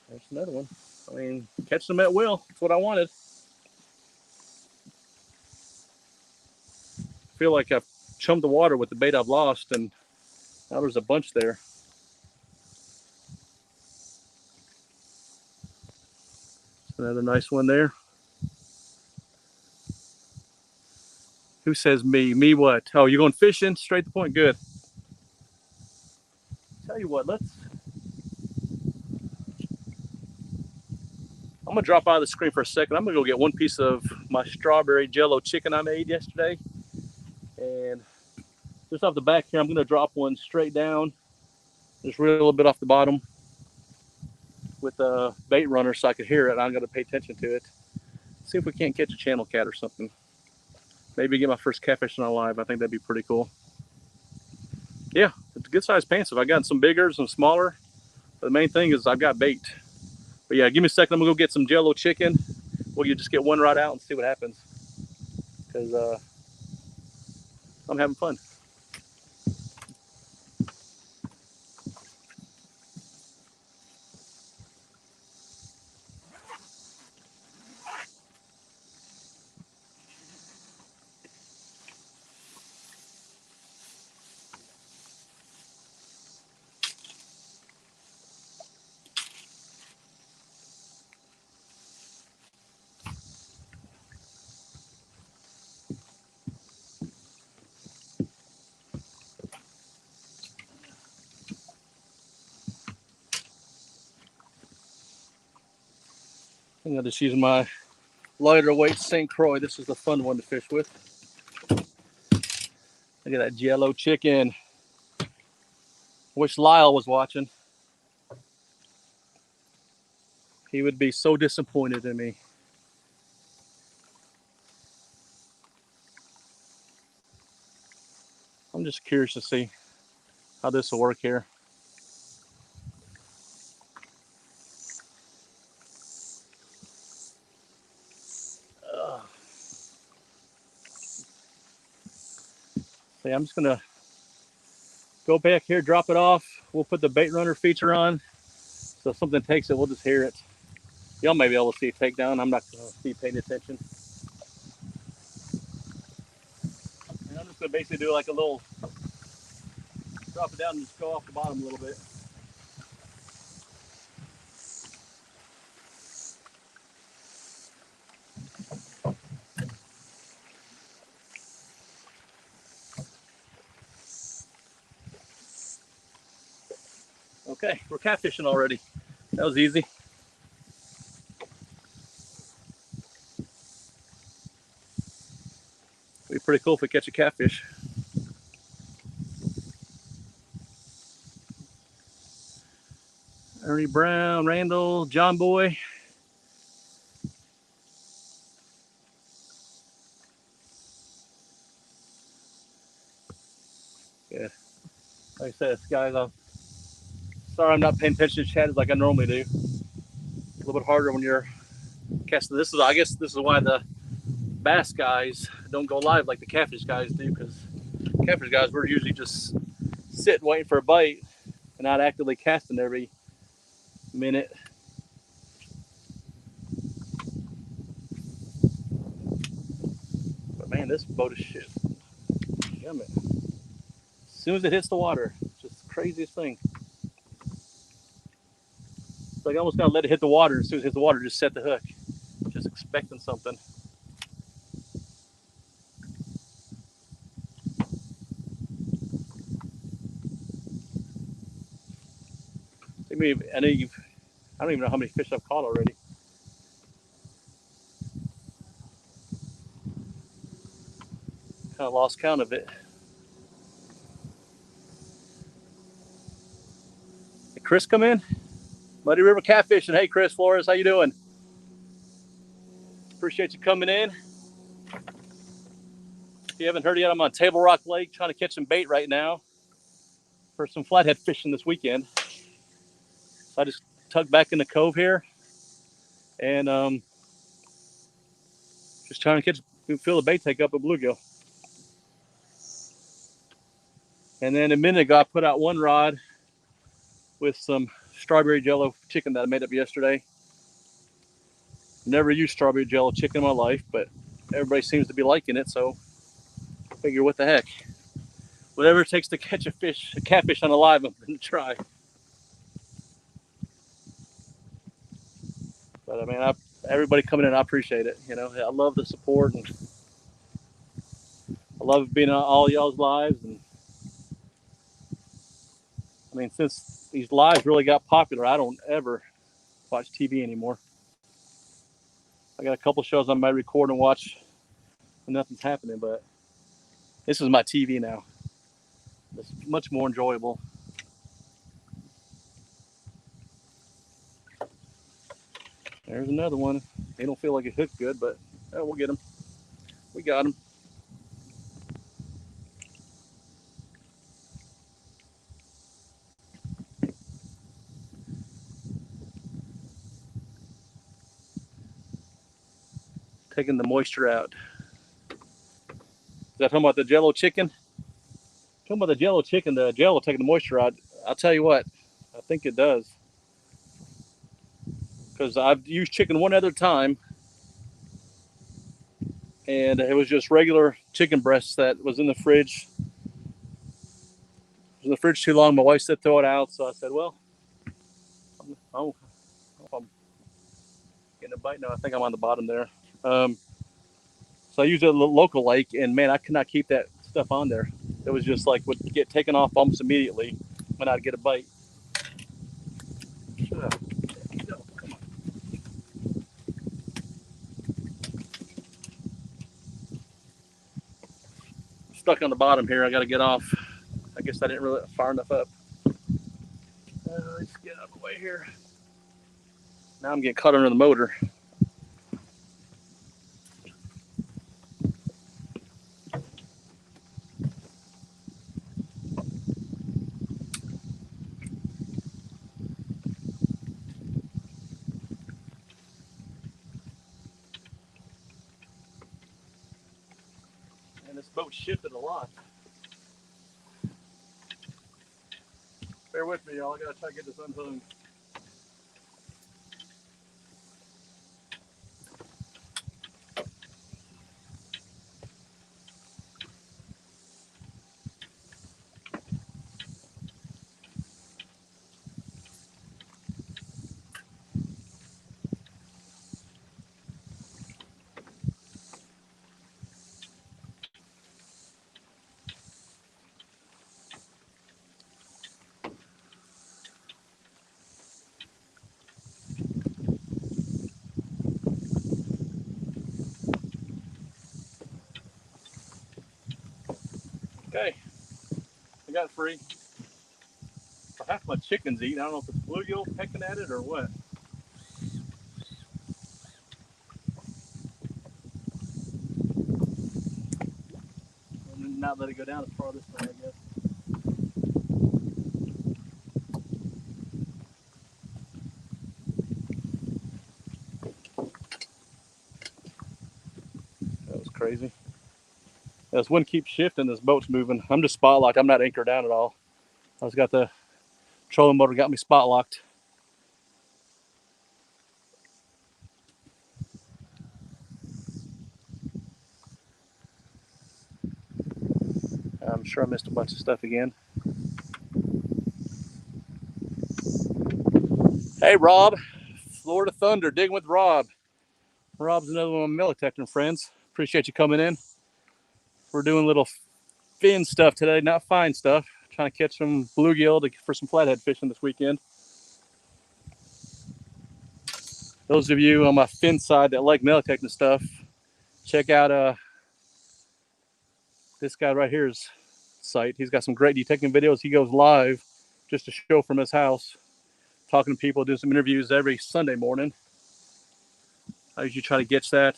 There's another one. I mean, catch them at will. That's what I wanted. I feel like I've chummed the water with the bait I've lost, and now there's a bunch there. Another nice one there. Who says me? Me what? Oh, you're going fishing? Straight to the point. Good. Tell you what, I'm going to drop out of the screen for a second. I'm going to go get one piece of my strawberry jello chicken I made yesterday. And just off the back here, I'm going to drop one straight down. Just reel a little bit off the bottom with a bait runner so I could hear it. I'm going to pay attention to it. See if we can't catch a channel cat or something. Maybe get my first catfish on live. I think that'd be pretty cool. Yeah, it's a good sized pansive. I've gotten some bigger, some smaller. But the main thing is I've got bait. But yeah, give me a second. I'm going to go get some jello chicken. We'll just get one rod out and see what happens. Because I'm having fun. I'm going to just use my lighter weight St. Croix. This is the fun one to fish with. Look at that jello chicken. Wish Lyle was watching. He would be so disappointed in me. I'm just curious to see how this will work here. See, I'm just gonna go back here, drop it off. We'll put the bait runner feature on. So if something takes it, we'll just hear it. Y'all may be able to see a takedown. I'm not gonna be paying attention. And I'm just gonna basically do like a little, drop it down and just go off the bottom a little bit. Okay, we're catfishing already. That was easy. It'd be pretty cool if we catch a catfish. Ernie Brown, Randall, John Boy. Yeah, like I said, guys, I'm sorry I'm not paying attention to chat like I normally do. A little bit harder when you're casting. I guess this is why the bass guys don't go live like the catfish guys do, because catfish guys, we're usually just sitting waiting for a bite and not actively casting every minute. But man, this boat is shit. Damn it. As soon as it hits the water, it's just the craziest thing. It's like I almost gotta let it hit the water, and as soon as it hits the water, just set the hook. Just expecting something. mean, I don't even know how many fish I've caught already. Kind of lost count of it. Did Chris come in? Muddy River Catfishing. Hey, Chris Flores, how you doing? Appreciate you coming in. If you haven't heard yet, I'm on Table Rock Lake trying to catch some bait right now for some flathead fishing this weekend. So I just tucked back in the cove here and just trying to feel the bait take up a bluegill. And then a minute ago, I put out one rod with some strawberry jello chicken that I made up yesterday. Never used strawberry jello chicken in my life, but everybody seems to be liking it, so I figure what the heck. Whatever it takes to catch a catfish on a live, I'm going to try. But I mean, everybody coming in, I appreciate it. You know, I love the support, and I love being on all y'all's lives. And I mean, since these lives really got popular, I don't ever watch TV anymore. I got a couple shows I might record and watch when nothing's happening, but this is my TV now. It's much more enjoyable. There's another one. They don't feel like it hooked good, but we'll get them. We got them. Taking the moisture out. Is that talking about the jello chicken? Talking about the jello chicken, the jello taking the moisture out. I'll tell you what, I think it does. Because I've used chicken one other time, and it was just regular chicken breasts that was in the fridge. It was in the fridge too long. My wife said throw it out, so I said, well, I'm getting a bite now. I think I'm on the bottom there. So I used a local lake, and man, I could not keep that stuff on there. It was just like would get taken off almost immediately when I'd get a bite. Come on. Stuck on the bottom here. I got to get off. I guess I didn't really fire enough up. Let's get out of the way here. Now I'm getting caught under the motor. And this boat shifted a lot. Bear with me, y'all. I gotta try to get this unhung. Okay, I got it free. Half my chicken's eating. I don't know if it's bluegill pecking at it or what. And not let it go down as far this way, I guess. That was crazy. This wind keeps shifting. This boat's moving. I'm just spot locked. I'm not anchored down at all. I just got the trolling motor got me spot locked. I'm sure I missed a bunch of stuff again. Hey, Rob. Florida Thunder, digging with Rob. Rob's another one of my metal detecting friends. Appreciate you coming in. We're doing little fin stuff today, not fine stuff. Trying to catch some bluegill for some flathead fishing this weekend. Those of you on my fin side that like melee detecting stuff, check out this guy right here's site. He's got some great detecting videos. He goes live just to show from his house, talking to people, doing some interviews every Sunday morning. I usually try to get that.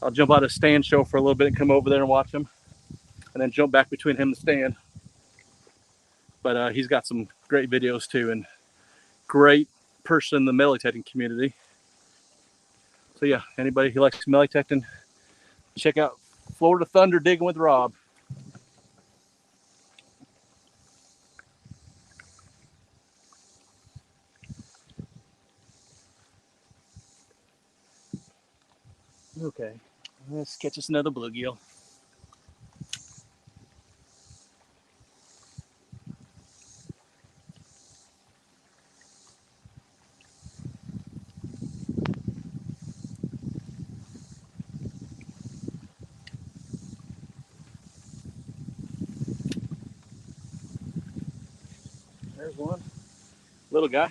I'll jump out of stand show for a little bit and come over there and watch him, and then jump back between him and the stand. But he's got some great videos too, and great person in the melee detecting community. So yeah, anybody who likes melee detecting, check out Florida Thunder Digging with Rob. Okay, let's catch us another bluegill. There's one. Little guy.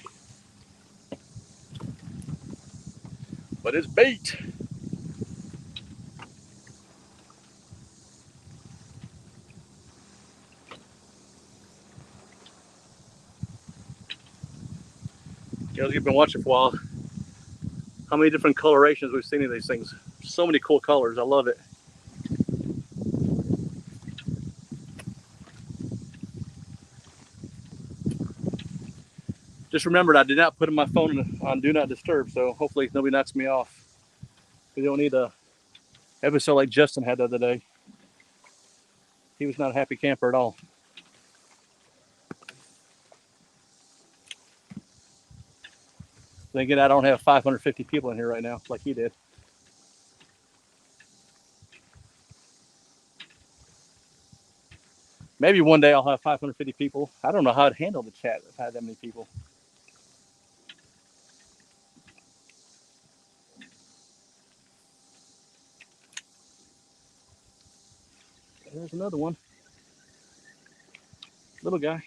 But it's bait. You know, you've been watching for a while. How many different colorations we've seen of these things. So many cool colors. I love it. Just remembered I did not put my phone on Do Not Disturb, so hopefully nobody knocks me off. We don't need a episode like Justin had the other day. He was not a happy camper at all. Thinking I don't have 550 people in here right now like he did. Maybe one day I'll have 550 people. I don't know how I'd handle the chat if I had that many people. There's another one. Little guy.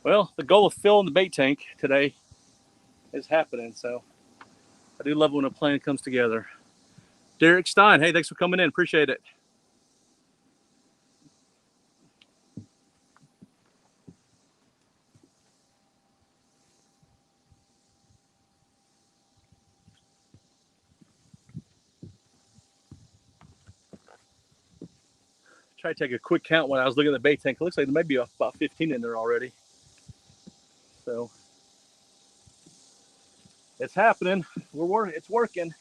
Well, the goal of filling the bait tank today is happening, so I do love when a plan comes together. Derek Stein, hey, thanks for coming in. Appreciate it. Try to take a quick count when I was looking at the bait tank. It looks like there may be about 15 in there already. So it's happening. It's working.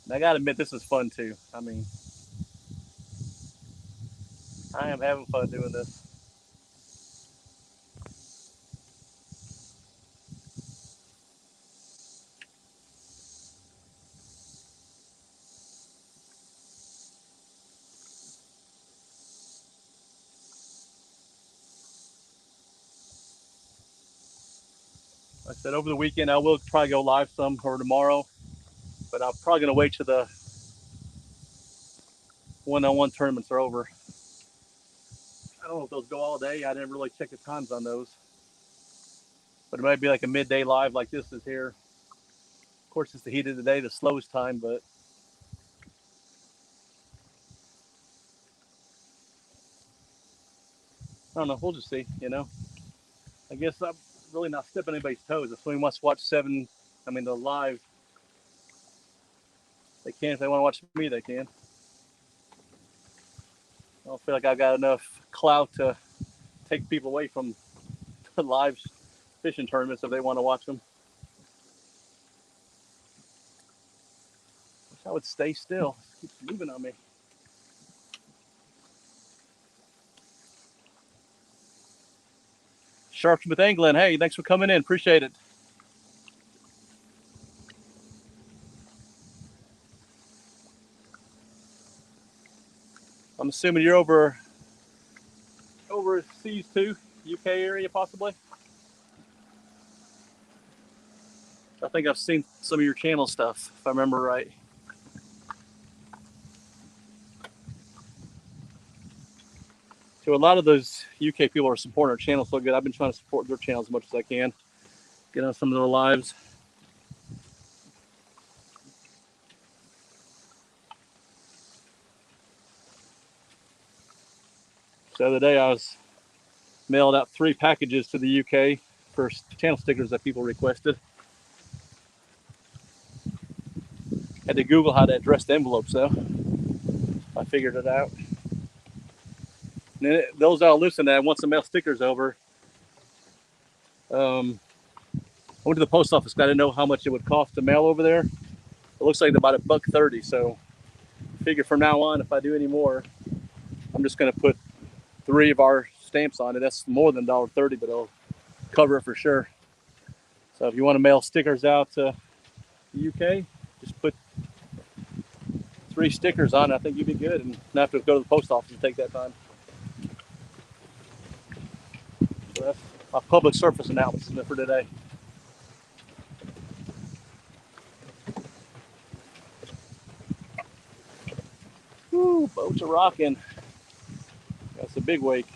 And I gotta admit, this is fun too. I mean, I am having fun doing this. Like I said, over the weekend, I will probably go live some or tomorrow, but I'm probably gonna wait till the one-on-one tournaments are over. I don't know if those go all day. I didn't really check the times on those, but it might be like a midday live like this is here. Of course, it's the heat of the day, the slowest time, but I don't know. We'll just see, you know. I guess I'm really not stepping anybody's toes. If somebody wants to watch the live, they can. If they want to watch me, they can. I don't feel like I've got enough clout to take people away from the live fishing tournaments if they want to watch them. Wish I would stay still. It keeps moving on me. Sharpsmith Angling, hey, thanks for coming in. Appreciate it. I'm assuming you're overseas too, UK area possibly. I think I've seen some of your channel stuff, if I remember right. So a lot of those UK people are supporting our channel so good. I've been trying to support their channel as much as I can. Get on some of their lives. So the other day I was mailed out 3 packages to the UK for channel stickers that people requested. Had to Google how to address the envelopes though. I figured it out. And then those I'll loosen that once the mail stickers over. I went to the post office. I didn't know how much it would cost to mail over there. It looks like about $1.30. So I figure from now on, if I do any more, I'm just going to put 3 of our stamps on it. That's more than $1.30, but it'll cover it for sure. So if you want to mail stickers out to the UK, just put 3 stickers on it. I think you'd be good and not have to go to the post office and take that time. So that's my public service announcement for today. Woo, boats are rocking. That's a big wake.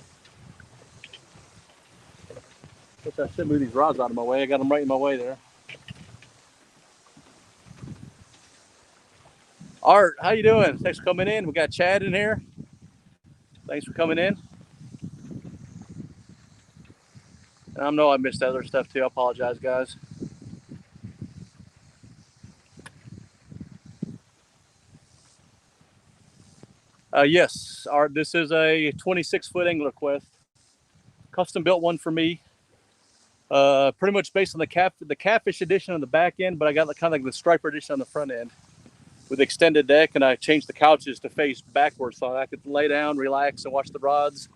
Guess I should move these rods out of my way. I got them right in my way there. Art, how you doing? Thanks for coming in. We got Chad in here. Thanks for coming in. And I know I missed other stuff too. I apologize, guys. Yes, Art, this is a 26-foot angler quest. Custom built one for me. Pretty much based on the catfish edition on the back end, but I got kind of like the striper edition on the front end with extended deck, and I changed the couches to face backwards so I could lay down, relax, and watch the rods.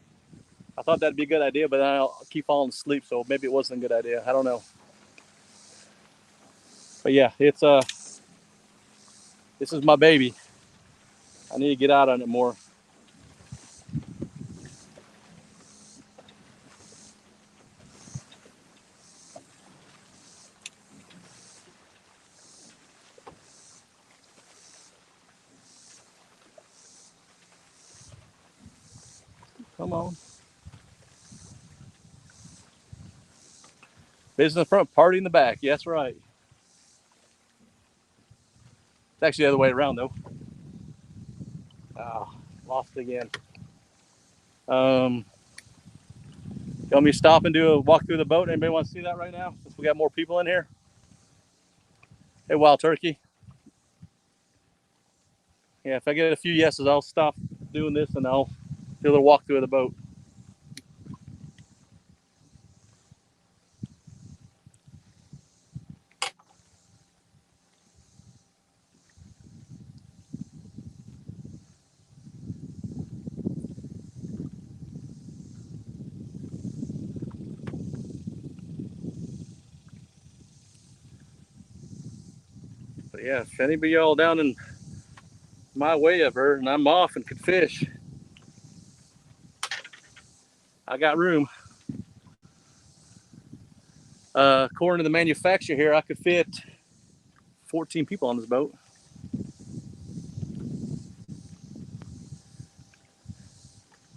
I thought that'd be a good idea, but then I'll keep falling asleep, so maybe it wasn't a good idea. I don't know. But yeah, it's this is my baby. I need to get out on it more. Come on. Business in the front, party in the back. Yeah, that's right. It's actually the other way around, though. Oh, lost again. You want me to stop and do a walk through the boat? Anybody want to see that right now? Since we got more people in here. Hey, Wild Turkey. Yeah, if I get a few yeses, I'll stop doing this and I'll do a little walk through the boat. But yeah, if anybody y'all down in my way ever and I'm off and could fish, I got room. According to the manufacturer here, I could fit 14 people on this boat.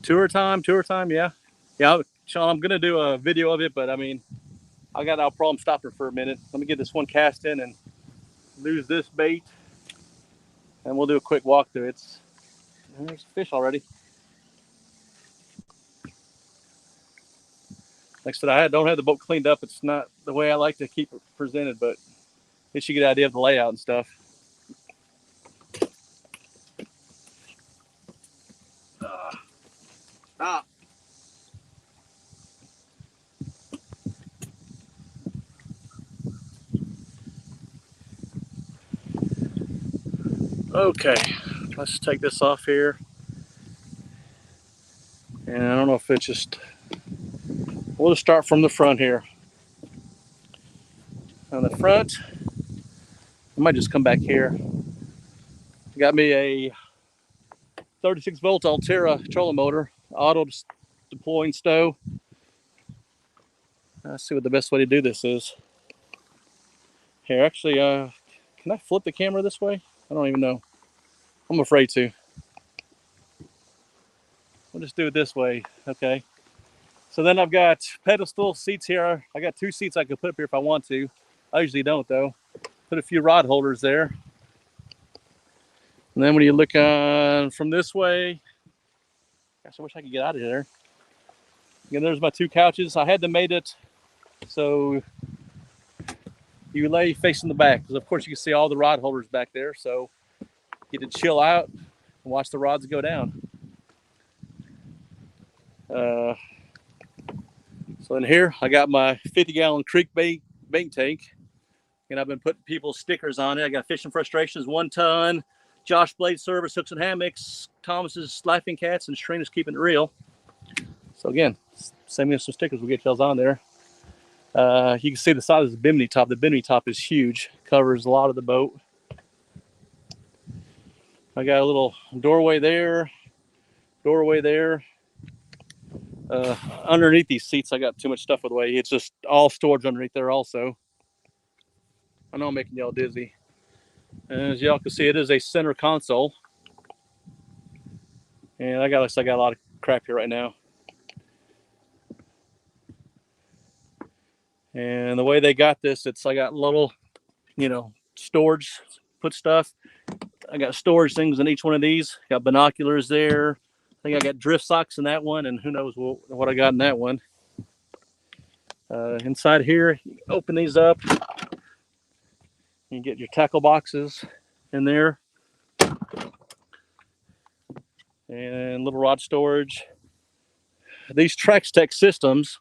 Tour time, yeah. Yeah, Sean, I'm gonna do a video of it, but I mean, I got no problem stopping for a minute. Let me get this one cast in and lose this bait, and we'll do a quick walkthrough. There's a fish already. Like I said, I don't have the boat cleaned up. It's not the way I like to keep it presented, but at least you get an idea of the layout and stuff. Stop. Okay, let's take this off here. And I don't know if it's just, we'll just start from the front here. On the front, I might just come back here. Got me a 36 volt Altera trolling motor, auto deploying stow. Let's see what the best way to do this is. Here, actually, can I flip the camera this way? I don't even know. I'm afraid to. We'll just do it this way. Okay. So then I've got pedestal seats here. I got 2 seats I could put up here if I want to. I usually don't though. Put a few rod holders there. And then when you look from this way, gosh, I wish I could get out of there. Again, there's my 2 couches. I had them made it so you lay facing the back, because of course you can see all the rod holders back there. So you get to chill out and watch the rods go down. So in here, I got my 50-gallon creek bait tank, and I've been putting people's stickers on it. I got Fishing Frustrations, 1 ton, Josh Blade Service, Hooks and Hammocks, Thomas's Laughing Cats, and Shriners Keeping It Real. So again, send me some stickers. We'll get y'all's on there. You can see the size of the bimini top. The bimini top is huge. Covers a lot of the boat. I got a little doorway there. Underneath these seats, I got too much stuff with the way. It's just all storage underneath there also. I know I'm making y'all dizzy. As y'all can see, it is a center console. And I got a lot of crap here right now. And the way they got this, I got little, storage, put stuff. I got storage things in each one of these. Got binoculars there. I think I got drift socks in that one, and who knows what I got in that one. Inside here, you open these up. You get your tackle boxes in there. And little rod storage. These Trax Tech systems,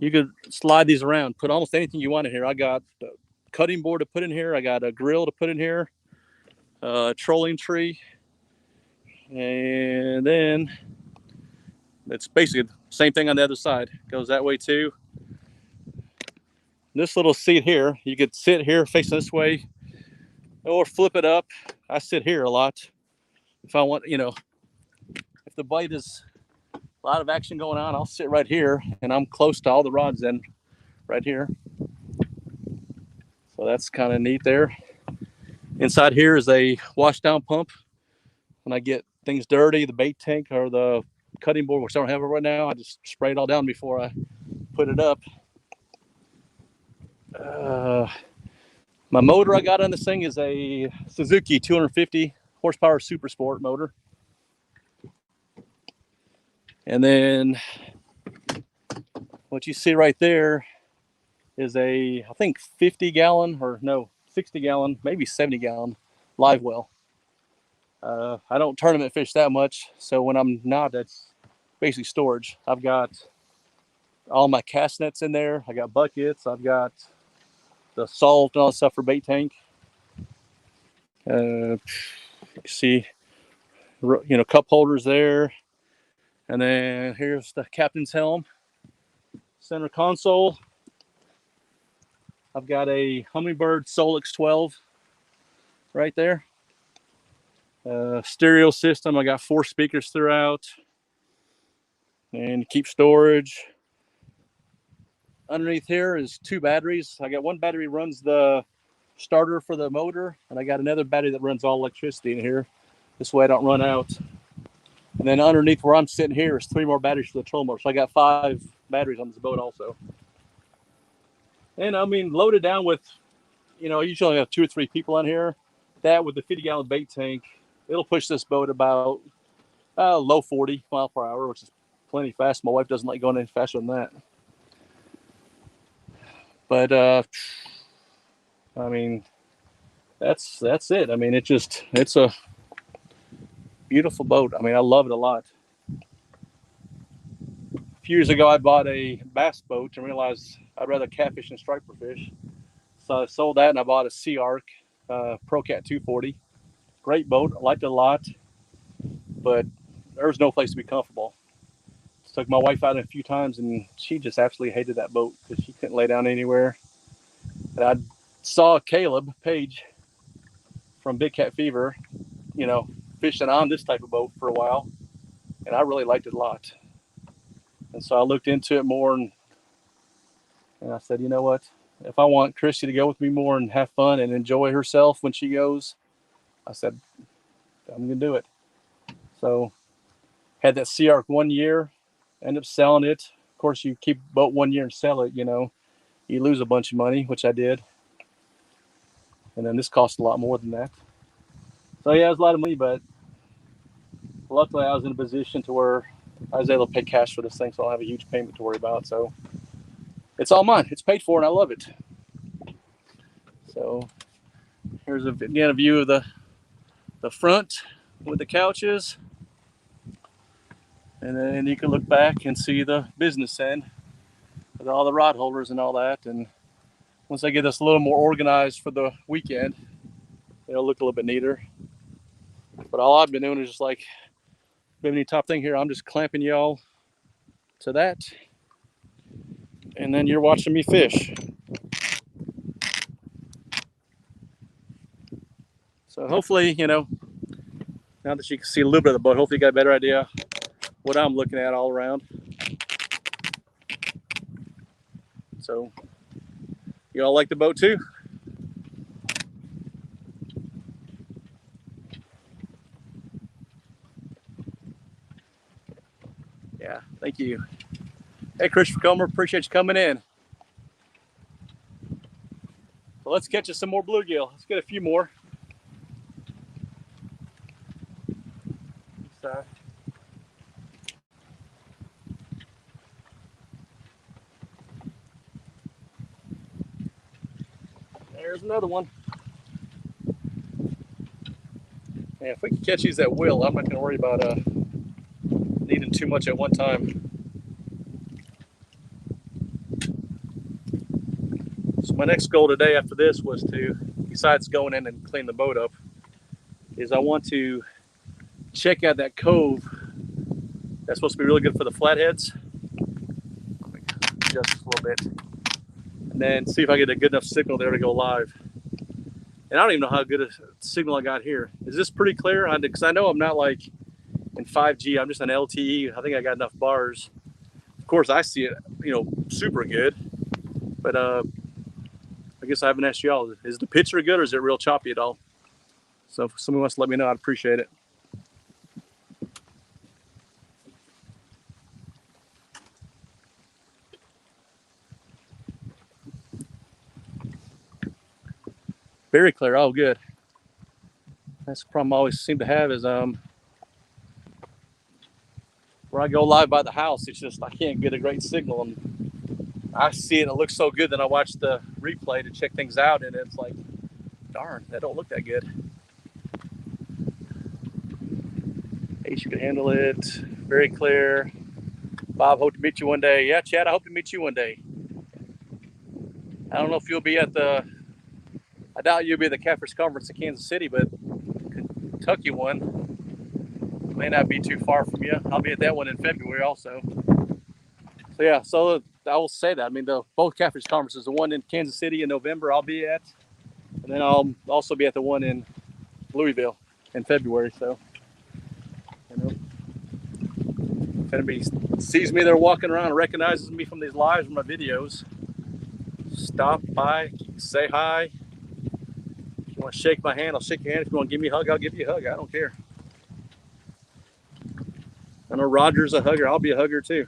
you could slide these around, put almost anything you want in here. I got a cutting board to put in here. I got a grill to put in here, a trolling tree, and then it's basically the same thing on the other side. Goes that way too. This little seat here, you could sit here facing this way or flip it up. I sit here a lot. If I want, if the bite is a lot of action going on, I'll sit right here, and I'm close to all the rods in right here. So that's kind of neat there. Inside here is a wash down pump. When I get things dirty, the bait tank or the cutting board, which I don't have it right now, I just spray it all down before I put it up. My motor I got on this thing is a Suzuki 250 horsepower Super Sport motor. And then what you see right there is I think 50-gallon, or no, 60-gallon, maybe 70-gallon live well. I don't tournament fish that much, so when I'm not, that's basically storage. I've got all my cast nets in there. I got buckets. I've got the salt and all that stuff for bait tank. You see, cup holders there. And then here's the captain's helm. Center console. I've got a Humminbird Solix 12 right there. Stereo system. I got 4 speakers throughout. And keep storage. Underneath here is 2 batteries. I got one battery runs the starter for the motor, and I got another battery that runs all electricity in here. This way I don't run out. And then underneath where I'm sitting here is 3 more batteries for the trolling motor. So I got 5 batteries on this boat also. And I mean, loaded down with, you usually have 2 or 3 people on here. That with the 50-gallon bait tank, it'll push this boat about low 40 mile per hour, which is plenty fast. My wife doesn't like going any faster than that. But I mean, that's it. I mean, it's a beautiful boat. I mean, I love it a lot. A few years ago, I bought a bass boat and realized I'd rather catfish than striper fish. So I sold that and I bought a Sea Arc ProCat 240. Great boat. I liked it a lot, but there was no place to be comfortable. Took my wife out a few times and she just absolutely hated that boat because she couldn't lay down anywhere. And I saw Caleb Page from Big Cat Fever, fishing on this type of boat for a while, and I really liked it a lot. And so I looked into it more, and I said, you know what? if I want Christy to go with me more and have fun and enjoy herself when she goes, I said, I'm going to do it. So had that Sea Ark 1 year, ended up selling it. Of course, you keep a boat 1 year and sell it, you lose a bunch of money, which I did. And then this cost a lot more than that. So yeah, it was a lot of money, but luckily I was in a position to where I was able to pay cash for this thing, so I'll have a huge payment to worry about. So it's all mine. It's paid for, and I love it. So here's again a view of the front with the couches. And then you can look back and see the business end with all the rod holders and all that. And once I get this a little more organized for the weekend, it'll look a little bit neater. But all I've been doing is just like, bimini top thing here, I'm just clamping y'all to that. And then you're watching me fish. So hopefully, now that you can see a little bit of the boat, hopefully you got a better idea what I'm looking at all around. So you all like the boat too? Yeah, thank you. Hey, Christopher Comer, appreciate you coming in. So let's catch us some more bluegill. Let's get a few more. There's another one. Yeah, if we can catch these at will, I'm not going to worry about needing too much at one time. So my next goal today after this was to, besides going in and clean the boat up, is I want to check out that cove. That's supposed to be really good for the flatheads. Just a little bit. And then see if I get a good enough signal there to go live. And I don't even know how good a signal I got here. Is this pretty clear? Because I know I'm not like in 5G. I'm just on LTE. I think I got enough bars. Of course, I see it, super good. But I guess I haven't asked y'all. Is the picture good or is it real choppy at all? So if somebody wants to let me know, I'd appreciate it. Very clear. Oh, good. That's the problem I always seem to have is where I go live by the house, it's just I can't get a great signal. And I see it and it looks so good, then I watch the replay to check things out, and it's like, darn, that don't look that good. Ace, you can handle it. Very clear. Bob, hope to meet you one day. Yeah, Chad, I hope to meet you one day. I don't know if you'll be at I doubt you'll be at the Catfish Conference in Kansas City, but Kentucky one may not be too far from you. I'll be at that one in February also. So yeah, so I will say that. I mean, both Catfish Conferences, the one in Kansas City in November I'll be at, and then I'll also be at the one in Louisville in February. So, if anybody sees me there walking around and recognizes me from these lives or my videos, stop by, say hi. If you want to shake my hand, I'll shake your hand. If you want to give me a hug, I'll give you a hug. I don't care. I know Roger's a hugger. I'll be a hugger too.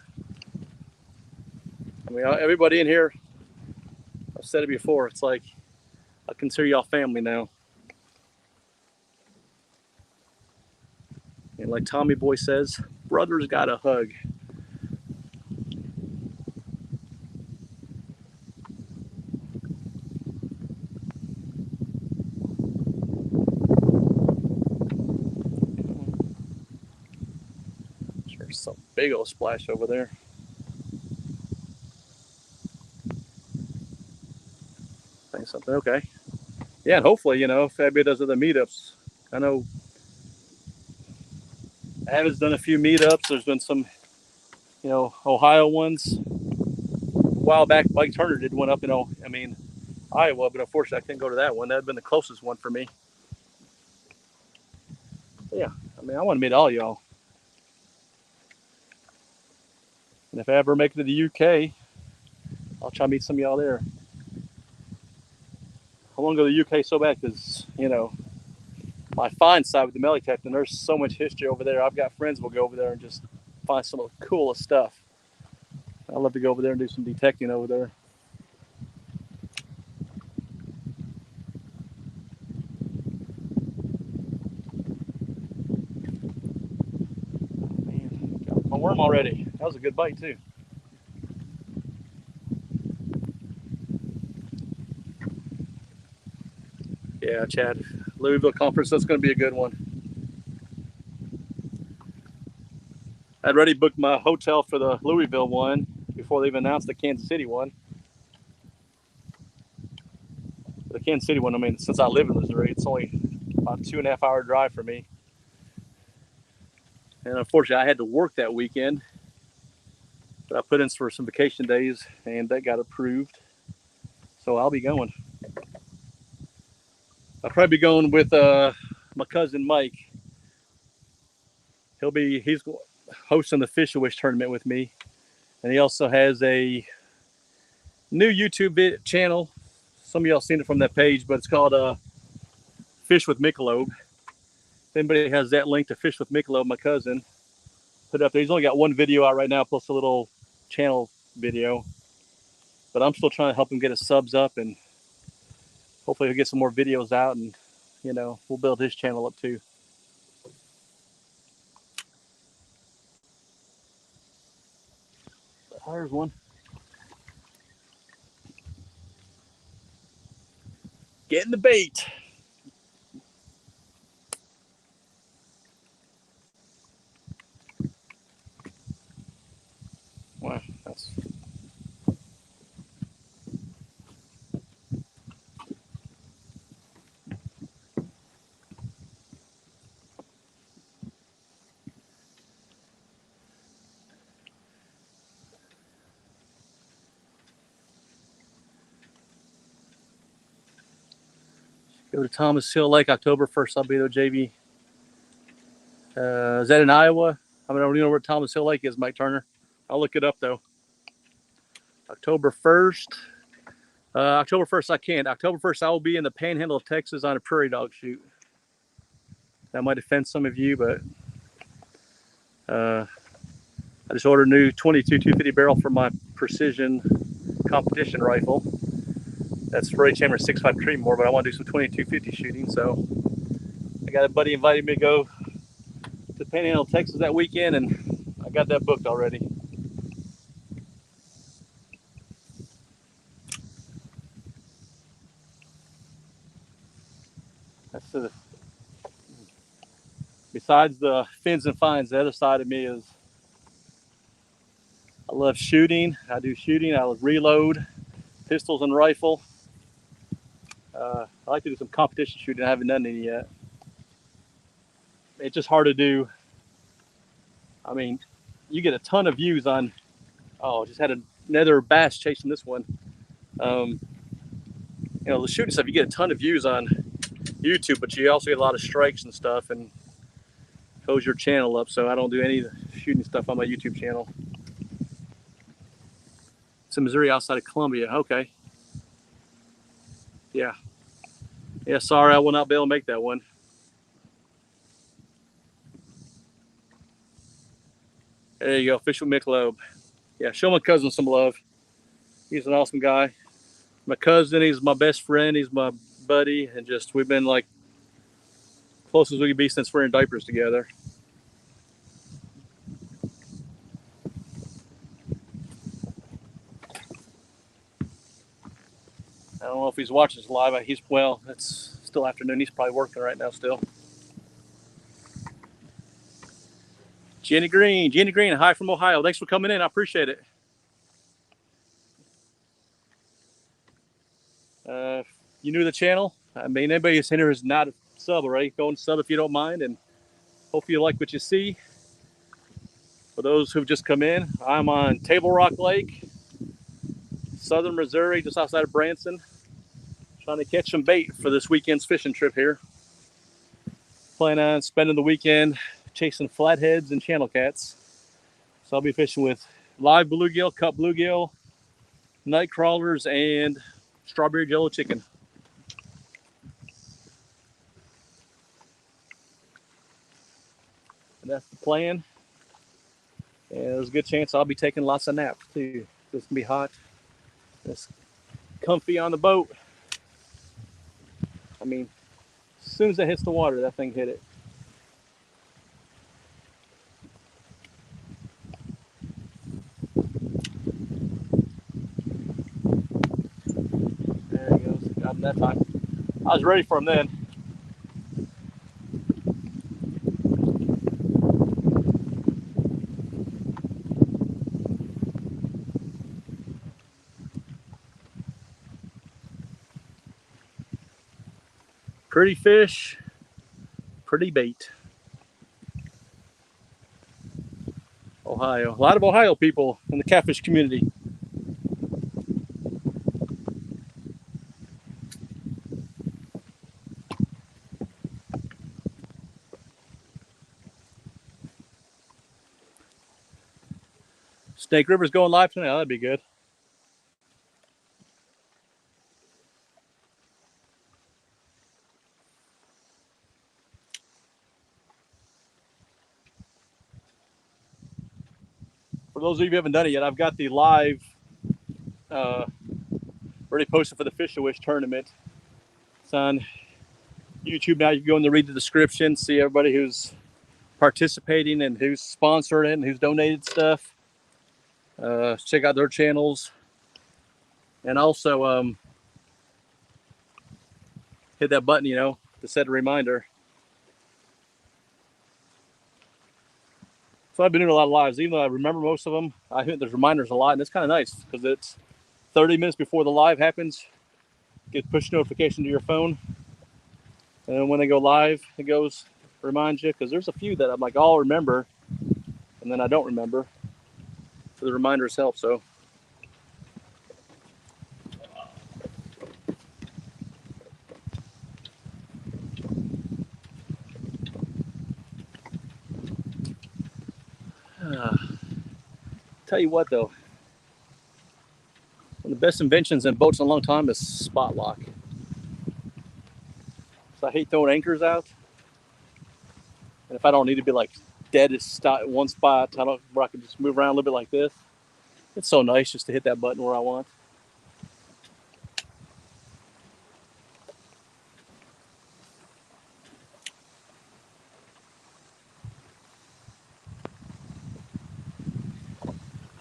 I mean, everybody in here, I've said it before, it's like I consider y'all family now. And like Tommy Boy says, brothers got a hug. There's some big old splash over there. Think something, okay. Yeah, and hopefully, if everybody does other meetups. I know Avid's done a few meetups. There's been some, Ohio ones. A while back, Mike Turner did one up in, Iowa, but unfortunately I couldn't go to that one. That would have been the closest one for me. But yeah, I want to meet all y'all. And if I ever make it to the UK, I'll try to meet some of y'all there. I want to go to the UK so bad because, you know, my find side with the metal detecting, there's so much history over there. I've got friends who will go over there and just find some of the coolest stuff. I love to go over there and do some detecting over there. Man, got my worm already. That was a good bite too. Yeah, Chad, Louisville conference, that's going to be a good one. I'd already booked my hotel for the Louisville one before they even announced the Kansas City one. The Kansas City one, I mean, since I live in Missouri, it's only about a 2.5 hour drive for me. And unfortunately, I had to work that weekend, but I put in for some vacation days and that got approved. So I'll be going. I'll probably be going with my cousin Mike. He's hosting the Fish a Wish tournament with me. And he also has a new YouTube channel. Some of y'all seen it from that page, but it's called Fish with Michelob. If anybody has that link to Fish with Michelob, my cousin, put it up there. He's only got one video out right now, plus a little channel video. But I'm still trying to help him get his subs up, and hopefully he'll get some more videos out, and you know, we'll build his channel up too. There's one. Getting the bait. Wow, that's go to Thomas Hill Lake October 1st. I'll be there, JV. Is that in Iowa? I mean, I don't even know where Thomas Hill Lake is, Mike Turner. I'll look it up though. October 1st. October 1st, I can't. October 1st, I will be in the Panhandle of Texas on a prairie dog shoot. That might offend some of you, but I just ordered a new 22 250 barrel for my precision competition rifle. That's Ray Chamber 6.5 Creedmoor, but I want to do some 2250 shooting. So I got a buddy invited me to go to Panhandle, Texas that weekend, and I got that booked already. That's besides the fins and finds, the other side of me is I love shooting. I do shooting. I reload pistols and rifle. I like to do some competition shooting. I haven't done any yet. It's just hard to do. I mean, you get a ton of views on. Oh, just had another bass chasing this one. You know, the shooting stuff, you get a ton of views on YouTube, but you also get a lot of strikes and stuff, and holds your channel up. So I don't do any of the shooting stuff on my YouTube channel. It's in Missouri, outside of Columbia. Okay. Yeah. Yeah, sorry, I will not be able to make that one. There you go, Fish with Michelob. Yeah, show my cousin some love. He's an awesome guy. My cousin, he's my best friend. He's my buddy, and just we've been like close as we can be since we're in diapers together. I don't know if he's watching this live. Well, it's still afternoon. He's probably working right now still. Jenny Green, hi from Ohio. Thanks for coming in. I appreciate it. You new to the channel? I mean, anybody who's in here is not a sub already. Go and sub if you don't mind, and hope you like what you see. For those who've just come in, I'm on Table Rock Lake, southern Missouri, just outside of Branson, trying to catch some bait for this weekend's fishing trip here. Plan on spending the weekend chasing flatheads and channel cats. So I'll be fishing with live bluegill, cut bluegill, night crawlers, and strawberry jello chicken. that's the plan. And there's a good chance I'll be taking lots of naps too. It's gonna be hot. It's comfy on the boat. I mean, as soon as it hits the water, that thing hit it. There he goes. Got him that time. I was ready for him then. Pretty fish, pretty bait. Ohio. A lot of Ohio people in the catfish community. Snake River's going live tonight. Oh, that'd be good. For those of you who haven't done it yet, I've got the live already posted for the Fish a Wish tournament. It's on YouTube now. You can go in there, read the description, see everybody who's participating and who's sponsoring it and who's donated stuff. Check out their channels. And also hit that button, to set a reminder. So I've been doing a lot of lives. Even though I remember most of them, I hit those reminders a lot, and it's kind of nice because it's 30 minutes before the live happens. Get push notification to your phone. And then when they go live, it goes, reminds you, because there's a few that I'm like, I'll remember, and then I don't remember. So the reminders help, so. Tell you what, though. One of the best inventions in boats in a long time is spot lock. So I hate throwing anchors out. And if I don't need to be like dead at one spot, where I can just move around a little bit like this. It's so nice just to hit that button where I want.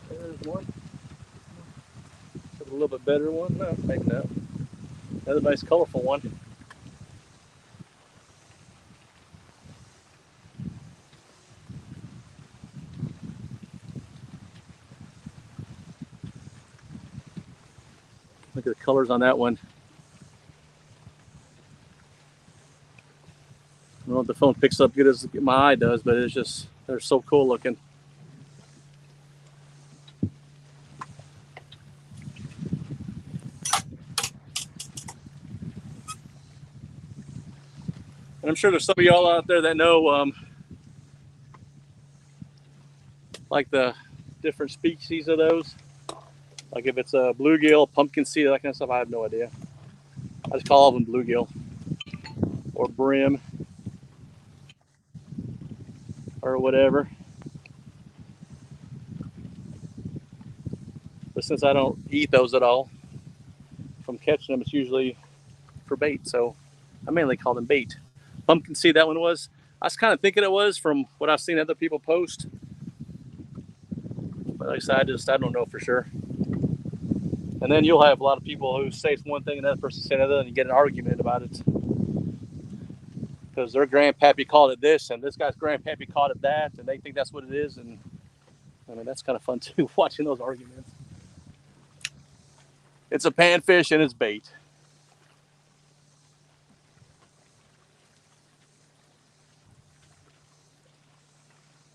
There's one. A little bit better one. No, maybe not. Another nice colorful one. Look at the colors on that one. I don't know if the phone picks up good as my eye does, but it's just, they're so cool looking. And I'm sure there's some of y'all out there that know like the different species of those. Like if it's a bluegill, pumpkin seed, that kind of stuff, I have no idea. I just call them bluegill or brim or whatever. But since I don't eat those at all, if I'm catching them, it's usually for bait. So I mainly call them bait. Pumpkin seed, that one was. I was kind of thinking it was from what I've seen other people post. But like I said, I don't know for sure. And then you'll have a lot of people who say it's one thing and another person say another, and you get an argument about it. Because their grandpappy called it this, and this guy's grandpappy called it that, and they think that's what it is. And I mean, that's kind of fun too, watching those arguments. It's a panfish and it's bait.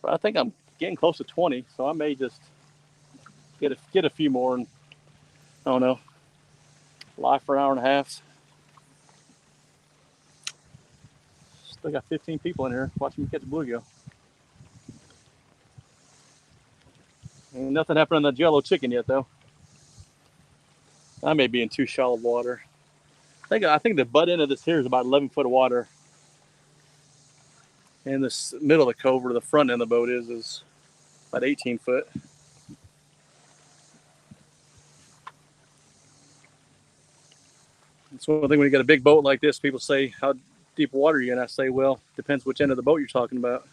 But I think I'm getting close to 20, so I may just get a few more and, I don't know, live for an hour and a half. Still got 15 people in here watching me catch a bluegill. Ain't nothing happened on the Jello chicken yet, though. I may be in too shallow water. I think the butt end of this here is about 11 foot of water. And this middle of the cove where the front end of the boat is about 18 foot. It's one thing when you got a big boat like this, people say, how deep water are you in? I say, well, depends which end of the boat you're talking about.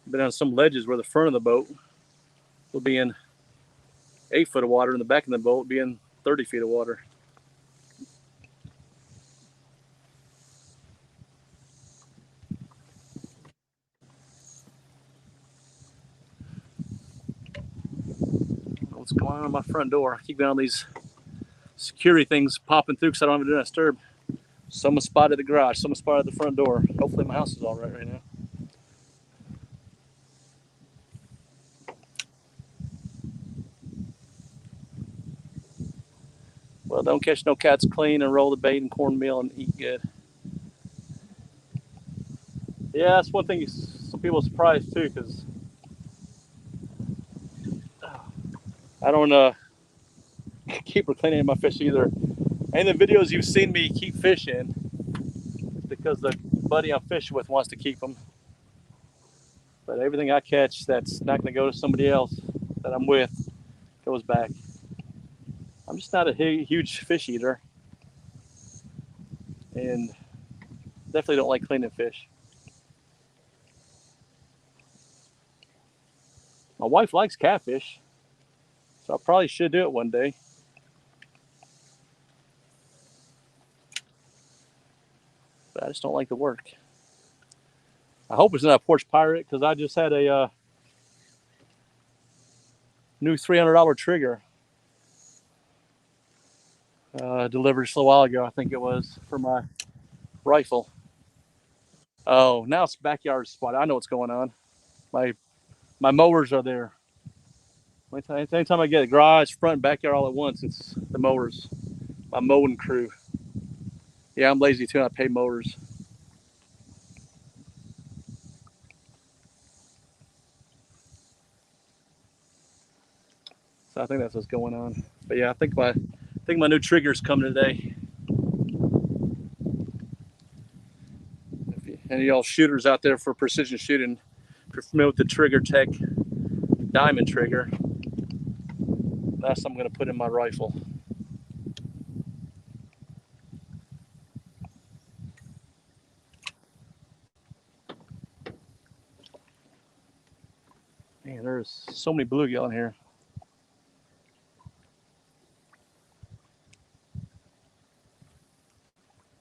Been on some ledges where the front of the boat will be in 8 foot of water and the back of the boat will be in 30 feet of water. What's going on at my front door? I keep getting all these security things popping through because I don't have to do disturb. Someone spotted the garage. Someone spotted the front door. Hopefully my house is all right now. Well, don't catch no cats clean and roll the bait and cornmeal and eat good. Yeah, that's one thing some people are surprised too, because I don't keep cleaning my fish either. And the videos you've seen me keep fishing because the buddy I'm fishing with wants to keep them. But everything I catch that's not going to go to somebody else that I'm with goes back. I'm just not a huge fish eater, and definitely don't like cleaning fish. My wife likes catfish, so I probably should do it one day. But I just don't like the work. I hope it's not a porch pirate, because I just had a new $300 trigger delivered just a while ago, I think it was, for my rifle. Oh, now it's backyard spot. I know what's going on. My mowers are there. Anytime I get a garage, front, and backyard all at once, it's the mowers. My mowing crew. Yeah, I'm lazy too, and I pay mowers. So I think that's what's going on. But yeah, I think my new trigger's coming today. Any of y'all shooters out there for precision shooting, if you're familiar with the Trigger Tech diamond trigger, that's what I'm going to put in my rifle. Man, there's so many bluegill in here.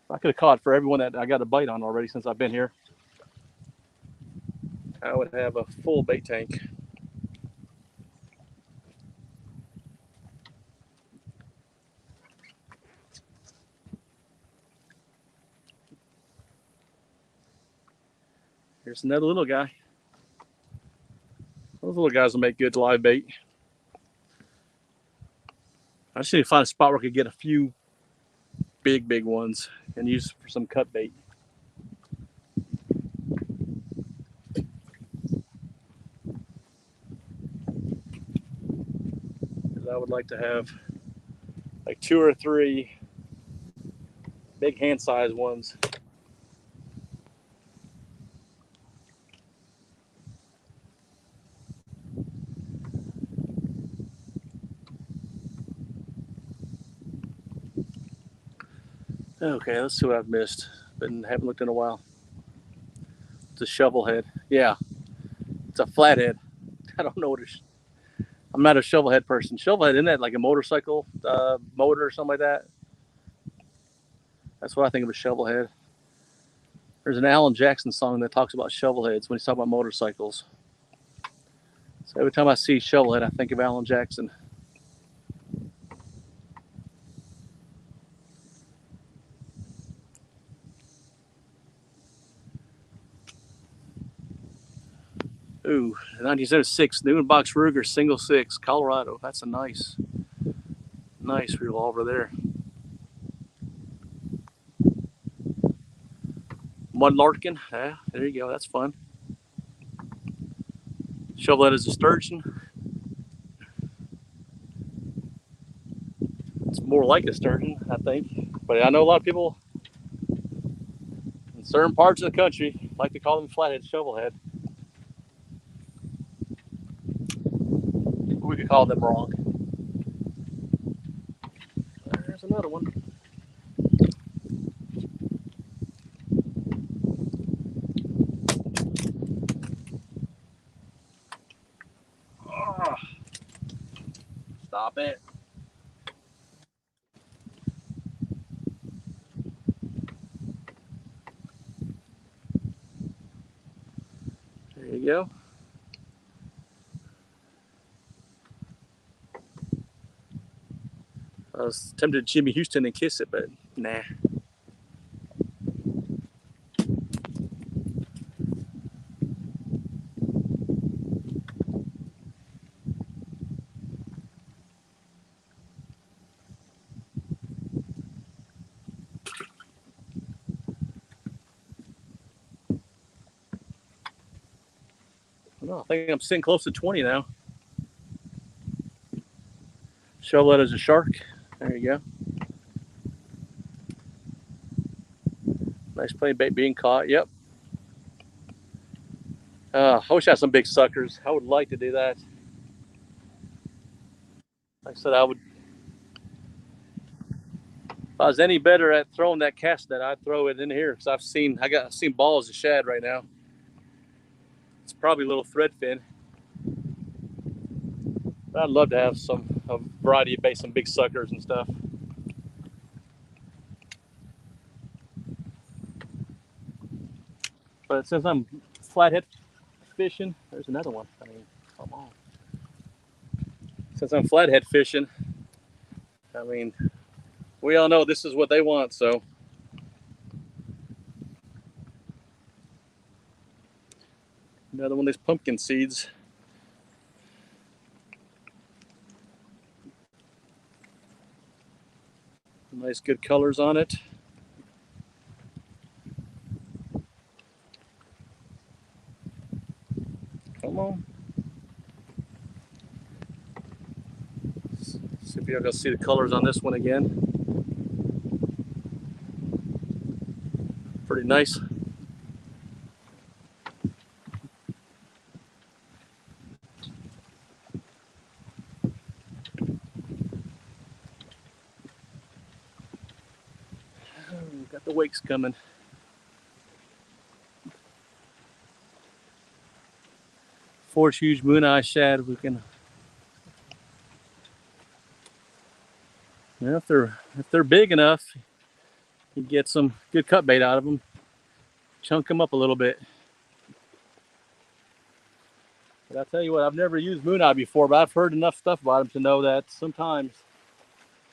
I could have caught for everyone that I got a bite on already since I've been here. I would have a full bait tank. Here's another little guy. Those little guys will make good live bait. I just need to find a spot where I could get a few big ones and use for some cut bait. Because I would like to have like 2 or 3 big hand-sized ones. Okay, let's see what I've missed. Haven't looked in a while. It's a shovelhead. Yeah, it's a flathead. I don't know what it is. I'm not a shovelhead person. Shovelhead, isn't that like a motorcycle motor or something like that? That's what I think of a shovelhead. There's an Alan Jackson song that talks about shovelheads when he's talking about motorcycles. So every time I see shovelhead, I think of Alan Jackson. Ooh, 1976 Newman Box Ruger single 6, Colorado. That's a nice revolver there. Mud Larkin, yeah, there you go. That's fun. Shovelhead is a sturgeon. It's more like a sturgeon, I think. But I know a lot of people Certain parts of the country like to call them flathead, shovelhead. We could call them wrong. There's another one. Oh, stop it. There you go. I was tempted to Jimmy Houston and kiss it, but nah. No, I think I'm sitting close to 20 now. Shovelhead is a shark. There you go. Nice plain bait being caught. Yep. I wish I had some big suckers. I would like to do that. Like I said, if I was any better at throwing that cast net, I'd throw it in here because I've seen balls of shad right now. It's probably a little thread fin. But I'd love to have a variety of baits, some big suckers and stuff. But since I'm flathead fishing, there's another one. I mean, come on. Since I'm flathead fishing, I mean, we all know this is what they want, so. Another one of these pumpkin seeds. Nice good colors on it. Come on. See if y'all can see the colors on this one again. Pretty nice. Got the wakes coming. Fourth huge moon eye shad. We can, if they're big enough, you get some good cut bait out of them. Chunk them up a little bit. But I tell you what, I've never used moon eye before, but I've heard enough stuff about them to know that sometimes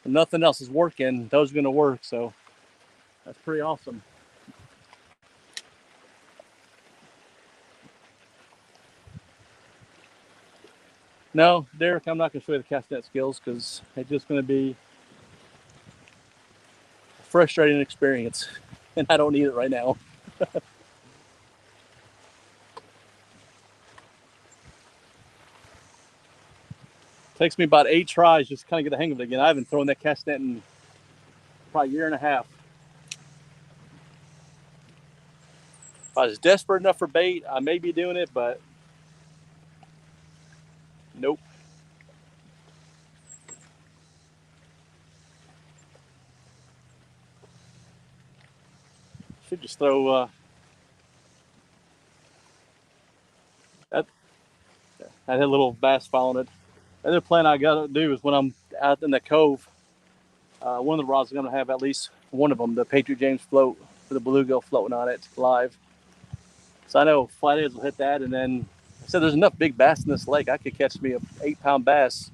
if nothing else is working, those are going to work. So that's pretty awesome. No, Derek, I'm not going to show you the cast net skills because it's just going to be a frustrating experience, and I don't need it right now. Takes me about 8 tries just to kind of get the hang of it again. I haven't thrown that cast net in probably a year and a half. If I was desperate enough for bait, I may be doing it, but nope. Should just throw that had a little bass following it. The other plan I got to do is when I'm out in the cove, one of the rods is going to have at least one of them, the Patriot James float with the bluegill floating on it live. So I know flatheads will hit that, and then I said there's enough big bass in this lake. I could catch me a 8-pound bass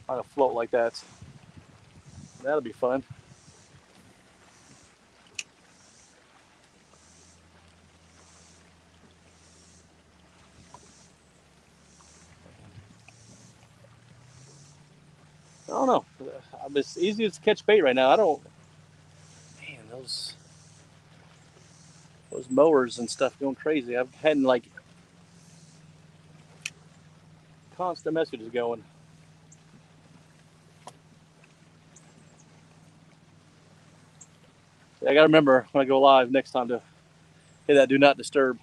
on a float like that. That'll be fun. I don't know. It's easy to catch bait right now. Man, those mowers and stuff going crazy. I've had like constant messages going. I gotta remember when I go live next time to Hit that do not disturb.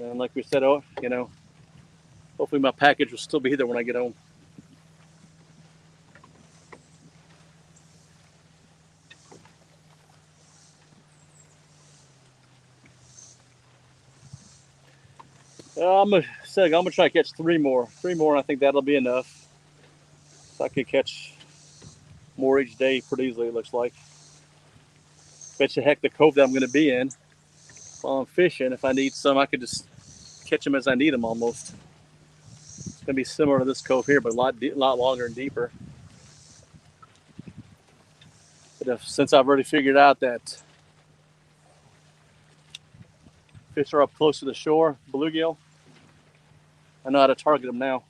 And like we said, hopefully my package will still be there when I get home. I'm gonna try to catch three more, and I think that'll be enough. So I could catch more each day pretty easily. It looks like. Bet you heck the cove that I'm gonna be in while I'm fishing. If I need some, I could just catch them as I need them almost. It's gonna be similar to this cove here, but a lot longer and deeper. But since I've already figured out that fish are up close to the shore, bluegill, I know how to target them now.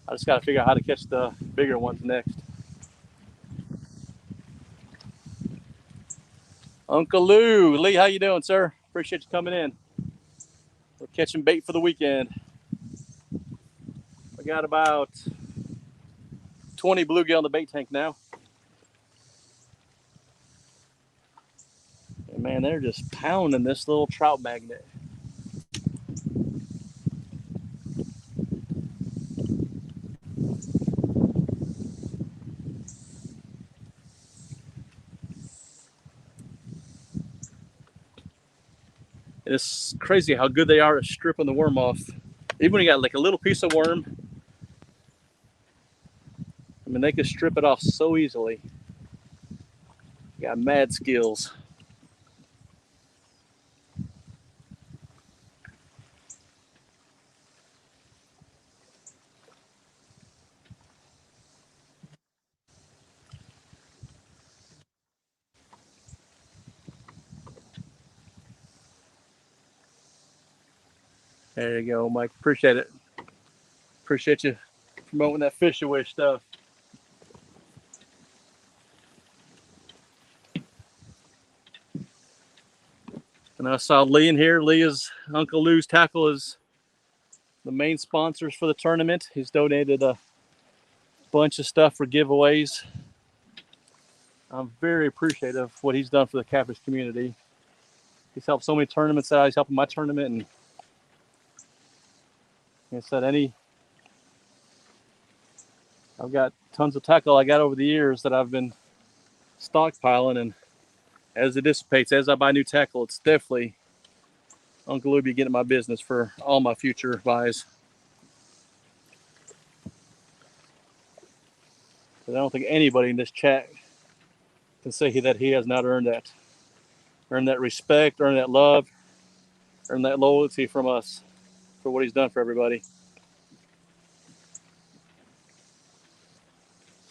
I just got to figure out how to catch the bigger ones next. Uncle Lou, Lee, how you doing, sir? Appreciate you coming in. We're catching bait for the weekend. We got about 20 bluegill in the bait tank now. And man, they're just pounding this little trout magnet. And it's crazy how good they are at stripping the worm off. Even when you got like a little piece of worm, I mean, they can strip it off so easily. Got mad skills. There you go, Mike. Appreciate it. Appreciate you promoting that Fish a Wish stuff. And I saw Lee in here. Lee is Uncle Lou's Tackle is the main sponsors for the tournament. He's donated a bunch of stuff for giveaways. I'm very appreciative of what he's done for the catfish community. He's helped so many tournaments out. He's helping my tournament, and like I said, I've got tons of tackle I got over the years that I've been stockpiling, and as it dissipates, as I buy new tackle, it's definitely Uncle Lou be getting my business for all my future buys. But I don't think anybody in this chat can say that he has not earned that respect, earned that love, earned that loyalty from us for what he's done for everybody.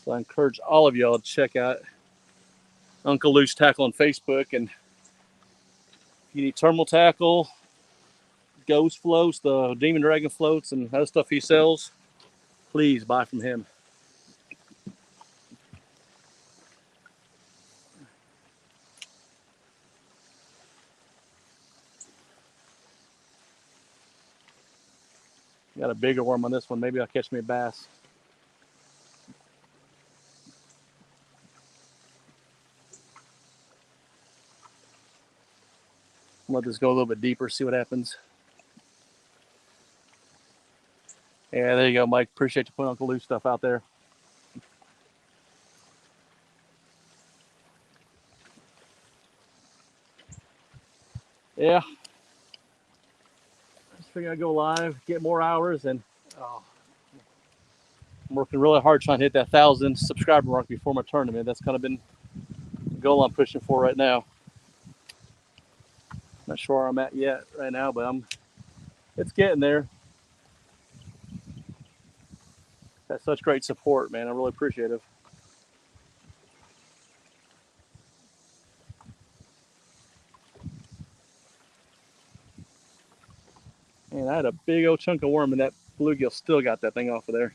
So I encourage all of y'all to check out Uncle Lou's Tackle on Facebook. And if you need terminal tackle, ghost floats, the Demon Dragon floats, and other stuff he sells, please buy from him. Got a bigger worm on this one. Maybe I'll catch me a bass. Let this go a little bit deeper, see what happens. Yeah, there you go, Mike. Appreciate you putting Uncle Lou's stuff out there. Yeah. Just figuring I'd go live, get more hours, and I'm working really hard trying to hit that 1,000 subscriber mark before my tournament. That's kind of been the goal I'm pushing for right now. Not sure where I'm at yet right now, but it's getting there. That's such great support, man. I'm really appreciative. Man, I had a big old chunk of worm, and that bluegill still got that thing off of there.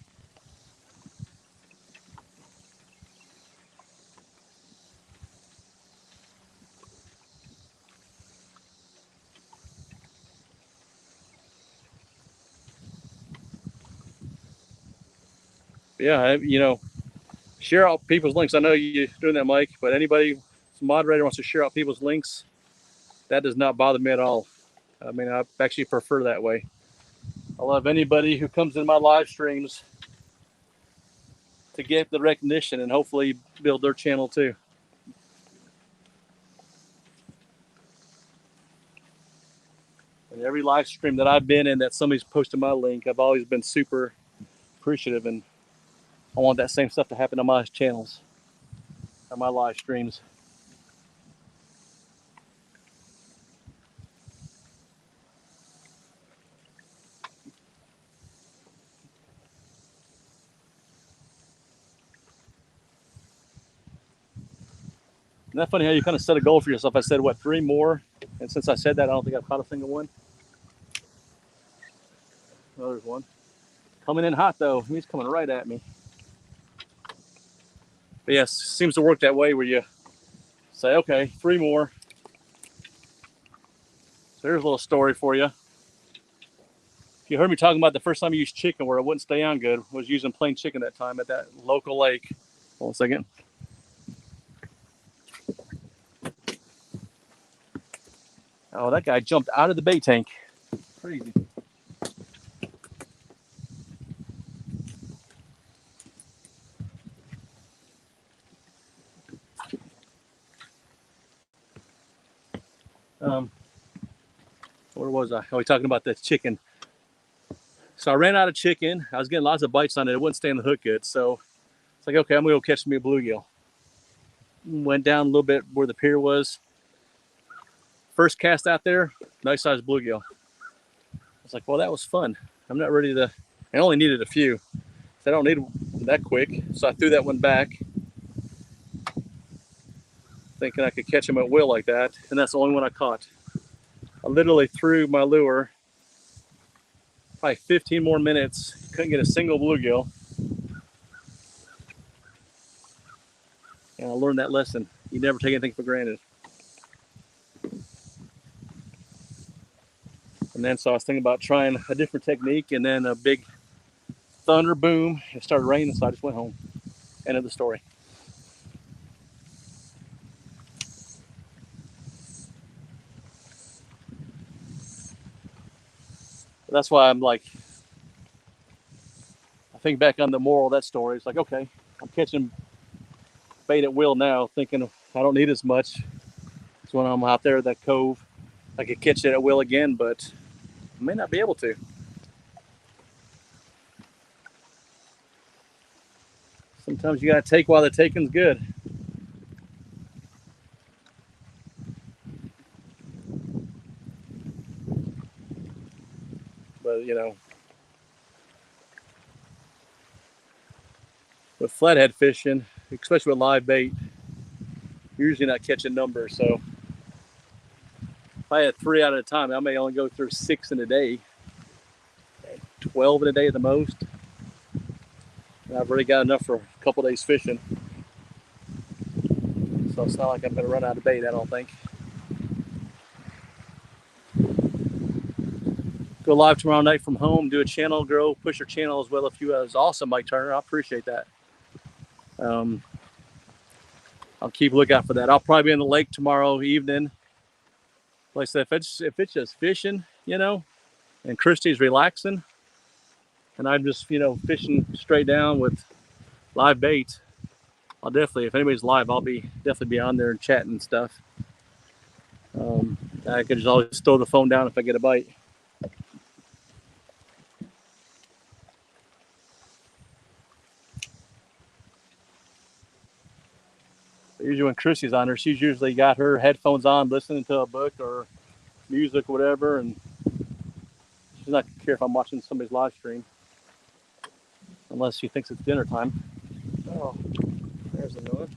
Yeah, you know, share out people's links. I know you're doing that, Mike, but anybody, moderator wants to share out people's links, that does not bother me at all. I mean, I actually prefer that way. I love anybody who comes in my live streams to get the recognition and hopefully build their channel too. And every live stream that I've been in that somebody's posted my link, I've always been super appreciative, and I want that same stuff to happen on my channels, on my live streams. Isn't that funny how you kind of set a goal for yourself? I said, what, 3 more? And since I said that, I don't think I've caught a single one. Oh, there's one. Coming in hot, though. He's coming right at me. But yes, seems to work that way where you say, okay, 3 more. So here's a little story for you. You heard me talking about the first time I used chicken where it wouldn't stay on good. I was using plain chicken that time at that local lake. Hold on a second. Oh, that guy jumped out of the bait tank. Crazy. Where was I? Oh, we're talking about the chicken. So I ran out of chicken. I was getting lots of bites on it. It wouldn't stay on the hook good. So it's like, okay, I'm going to go catch me a bluegill. Went down a little bit where the pier was. First cast out there, nice sized bluegill. I was like, well, that was fun. I'm not ready to, I only needed a few. So I don't need them that quick. So I threw that one back, thinking I could catch him at will like that. And that's the only one I caught. I literally threw my lure probably 15 more minutes, couldn't get a single bluegill. And I learned that lesson. You never take anything for granted. And then so I was thinking about trying a different technique, and then a big thunder boom. It started raining, so I just went home. End of the story. But that's why I'm like, I think back on the moral of that story. It's like, okay, I'm catching bait at will now, thinking I don't need as much. So when I'm out there at that cove, I could catch it at will again, but I may not be able to. Sometimes you got to take while the taking's good. But, you know, with flathead fishing, especially with live bait, you're usually not catching numbers. So if I had 3 out at a time, I may only go through 6 in a day, 12 in a day at the most. And I've already got enough for a couple days fishing. So it's not like I'm going to run out of bait, I don't think. Go live tomorrow night from home, do a channel grow, push your channel as well. If you was awesome, Mike Turner, I appreciate that. I'll keep a lookout for that. I'll probably be in the lake tomorrow evening. Like I said, if it's just fishing, you know, and Christy's relaxing, and I'm just, you know, fishing straight down with live bait, I'll definitely, if anybody's live, I'll be definitely be on there and chatting and stuff. I could just always throw the phone down if I get a bite. Usually when Chrissy's on her, she's usually got her headphones on, listening to a book or music or whatever, and she's not care if I'm watching somebody's live stream, unless she thinks it's dinner time. Oh, there's another.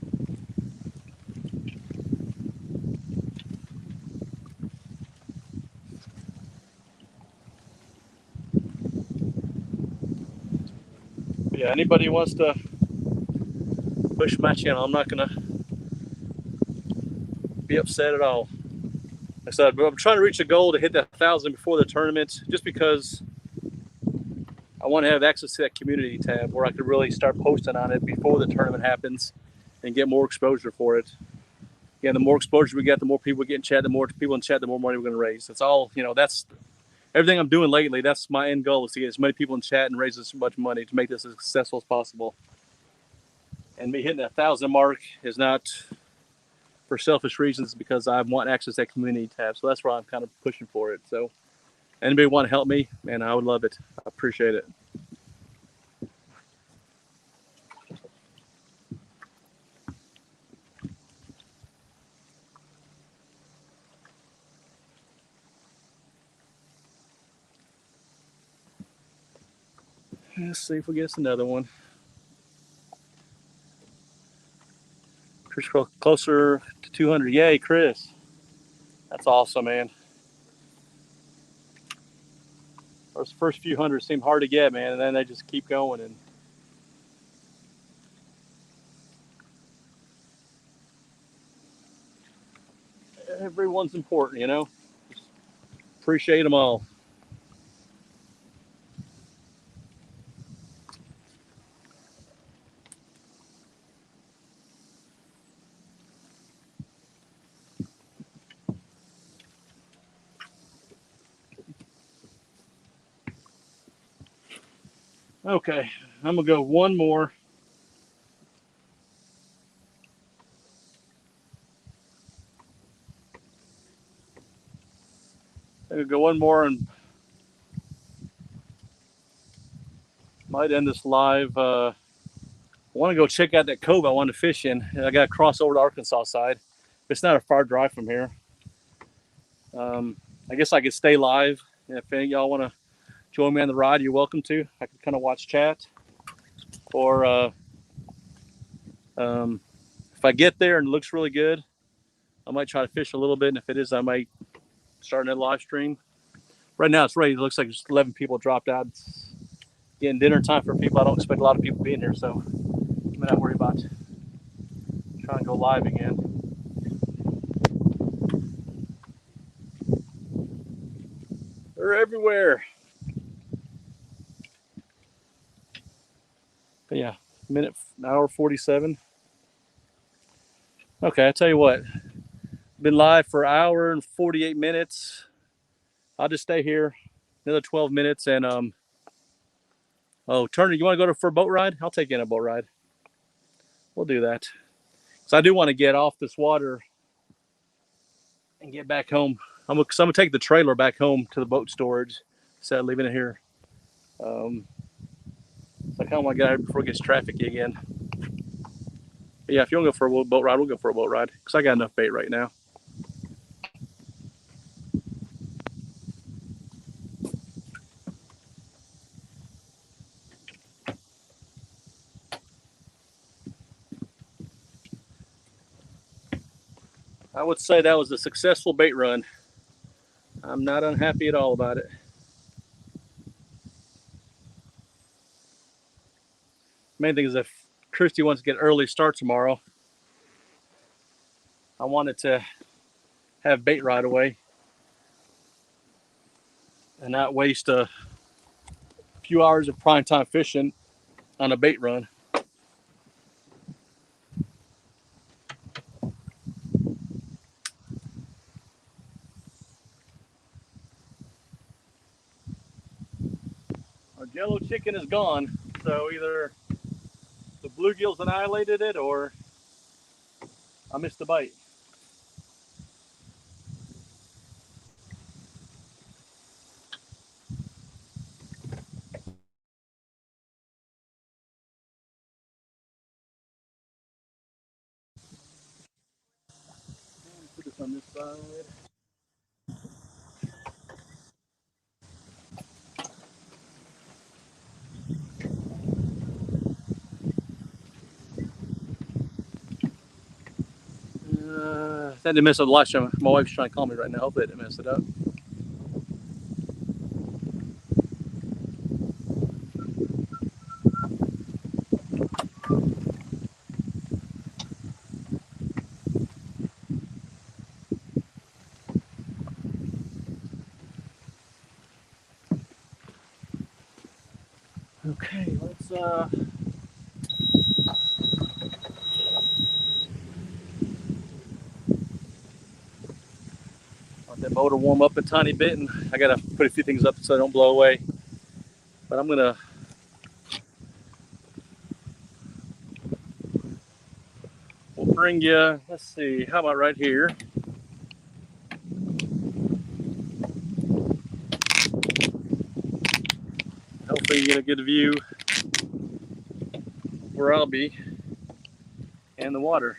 Yeah, anybody wants to push my channel, I'm not gonna be upset at all. Like I said, I'm trying to reach a goal to hit that 1,000 before the tournament, just because I want to have access to that community tab where I could really start posting on it before the tournament happens and get more exposure for it. Again, the more exposure we get, the more people get in chat, the more people in chat, the more money we're going to raise. That's all, that's everything I'm doing lately. That's my end goal, is to get as many people in chat and raise as much money to make this as successful as possible. And me hitting that 1,000 mark is not for selfish reasons, because I want access to that community tab. So that's why I'm kind of pushing for it. So anybody want to help me, man, I would love it. I appreciate it. Let's see if we get us another one. Chris, closer to 200. Yay, Chris. That's awesome, man. Those first few hundred seem hard to get, man, and then they just keep going. And everyone's important, Just appreciate them all. Okay, I'm gonna go one more. I'm gonna go one more and might end this live. I want to go check out that cove I wanted to fish in. I got to cross over to Arkansas side. It's not a far drive from here. I guess I could stay live. If any of y'all want to join me on the ride, you're welcome to. I could kind of watch chat. Or if I get there and it looks really good, I might try to fish a little bit. And if it is, I might start a live stream. Right now it's ready. It looks like just 11 people dropped out. It's getting dinner time for people. I don't expect a lot of people being here, so I'm not worried about trying to go live again. They're everywhere. But yeah, hour 47. Okay, I tell you what, been live for an hour and 48 minutes. I'll just stay here another 12 minutes. And Turner, you want to go for a boat ride? I'll take you on a boat ride. We'll do that. So I do want to get off this water and get back home. I'm gonna take the trailer back home to the boat storage instead of leaving it here. So I kind of want to get out before it gets trafficy again. But yeah, if you want to go for a boat ride, we'll go for a boat ride, because I got enough bait right now. I would say that was a successful bait run. I'm not unhappy at all about it. Main thing is, if Christy wants to get early start tomorrow, I wanted to have bait right away and not waste a few hours of prime time fishing on a bait run. Our jello chicken is gone, so either the bluegills annihilated it or I missed the bite. Put this on this side. That didn't mess up the last time. My wife's trying to call me right now. Hopefully it didn't mess it up. Okay, let's let that motor warm up a tiny bit, and I gotta put a few things up so they don't blow away. But I'm gonna we'll bring you. Let's see, how about right here? Hopefully you get a good view where I'll be and the water.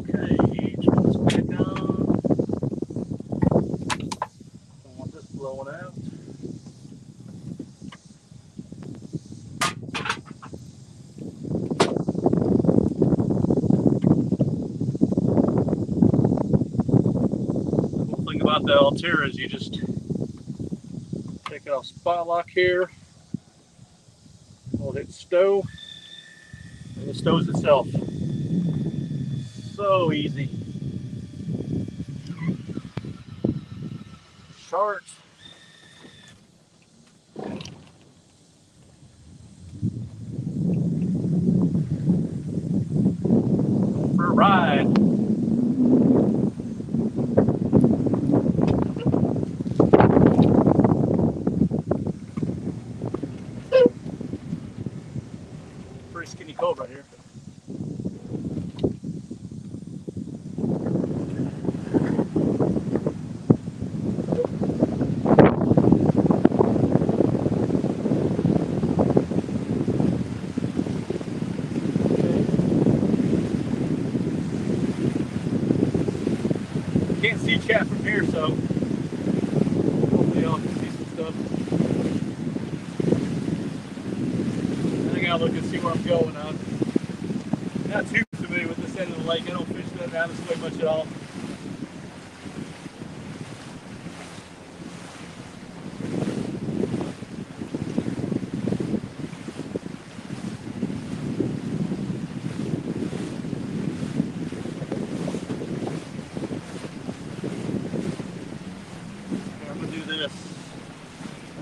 Okay, turn this back on. Don't want this blowing out. The cool thing about the Altera is you just take it off spot lock here, hold it stow, and it stows itself. So easy. Short. Going for a ride. Pretty skinny cove right here. Can't see chat from here, so hopefully y'all can see some stuff. I gotta look and see where I'm going on. Not too familiar with this end of the lake. I don't fish that down this way much at all.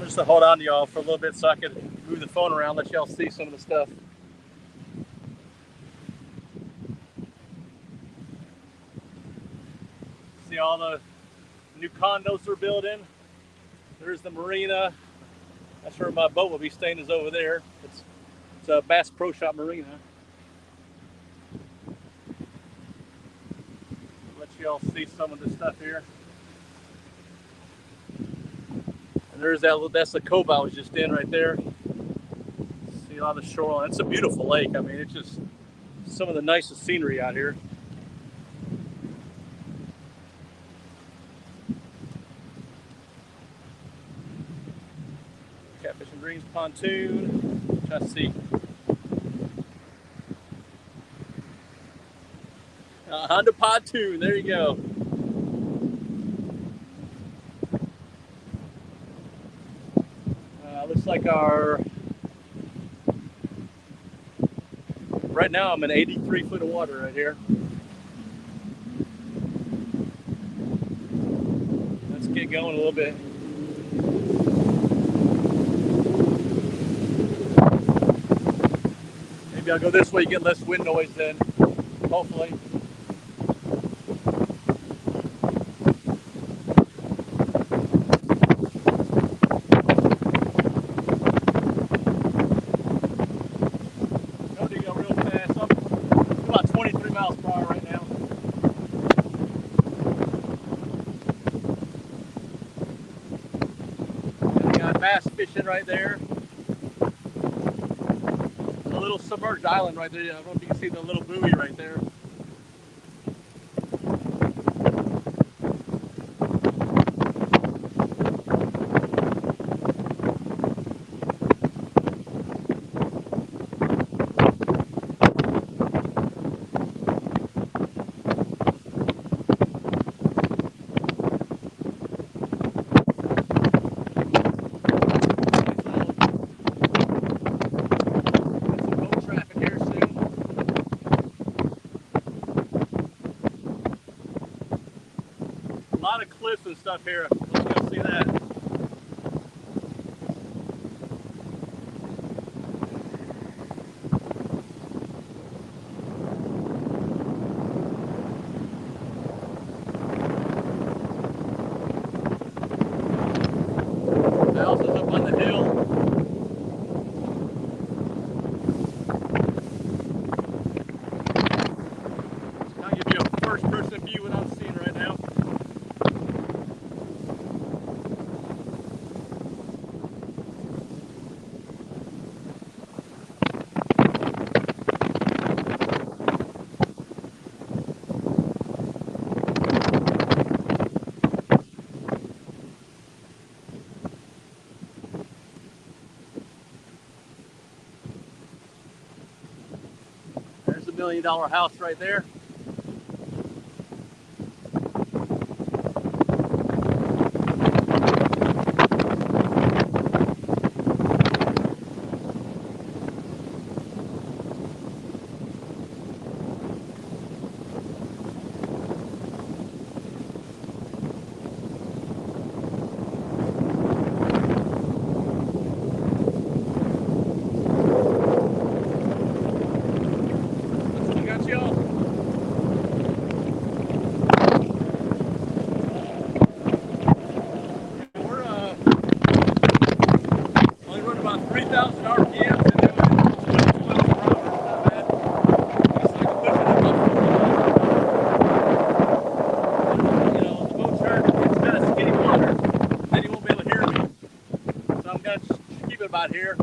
Just to hold on to y'all for a little bit so I could move the phone around, let y'all see some of the stuff. See all the new condos they're building. There's the marina. That's where my boat will be staying, is over there. It's a Bass Pro Shop marina. Let y'all see some of the stuff here. And there's that's the cove I was just in right there. See a lot of the shoreline. It's a beautiful lake. I mean, it's just some of the nicest scenery out here. Catfish and Greens pontoon. Try to see. Honda pontoon. There you go. Looks like right now I'm in 83 foot of water right here. Let's get going a little bit. Maybe I'll go this way, get less wind noise then, hopefully. Bass fishing right there. It's a little submerged island right there. I don't know if you can see the little buoy right there. stuff here. Let's go see that. The house is up on the hill. I'll give you a first-person view of what I'm seeing right now. There's $1 million house right there. I got y'all. We're only running about 3,000 RPMs and doing 22 miles per hour. Not bad. It's like pushing it up. You know, the boat's hurt. It's kind of skinny water. Then you won't be able to hear me. So I'm gonna just keep it about here.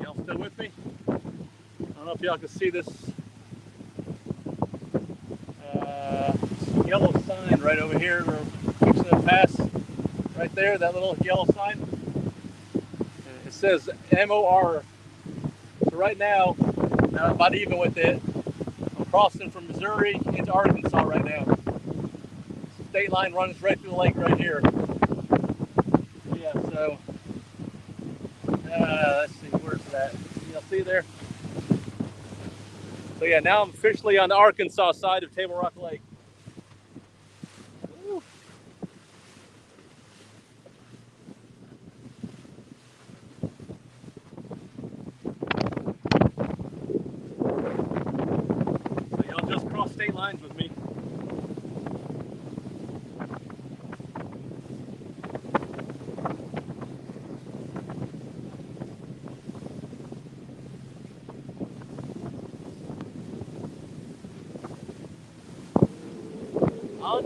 Y'all still with me? I don't know if y'all can see this yellow sign right over here. We're fixing to pass right there, that little yellow sign. It says MOR. So right now, I'm about even with it. I'm crossing from Missouri into Arkansas right now. The state line runs right through the lake right here. Yeah, so let's see, where's that? You'll see there. So yeah, now I'm officially on the Arkansas side of Table Rock Lake.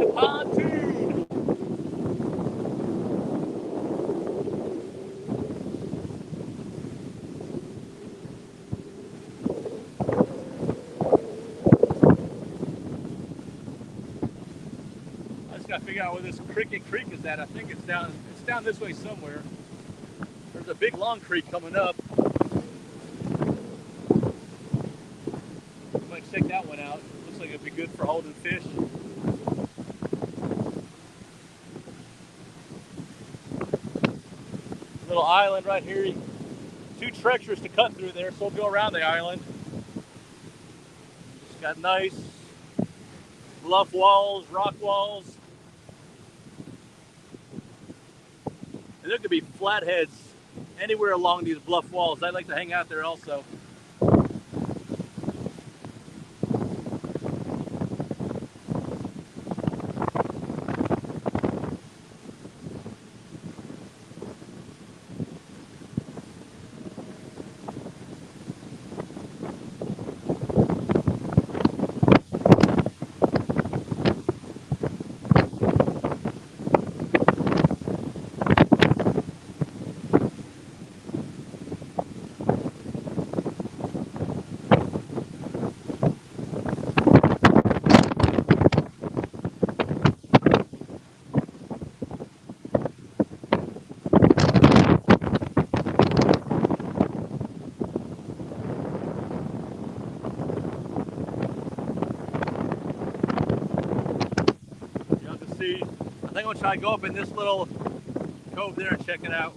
the pontoon. I just gotta figure out where this Cricket Creek is at. I think it's down this way somewhere. There's a big long creek coming up. Might check that one out. Looks like it'd be good for holding fish. Little island right here. Too treacherous to cut through there, so we'll go around the island. It's got nice bluff walls, rock walls. And there could be flatheads anywhere along these bluff walls. I'd like to hang out there also. I think I'm gonna try to go up in this little cove there and check it out.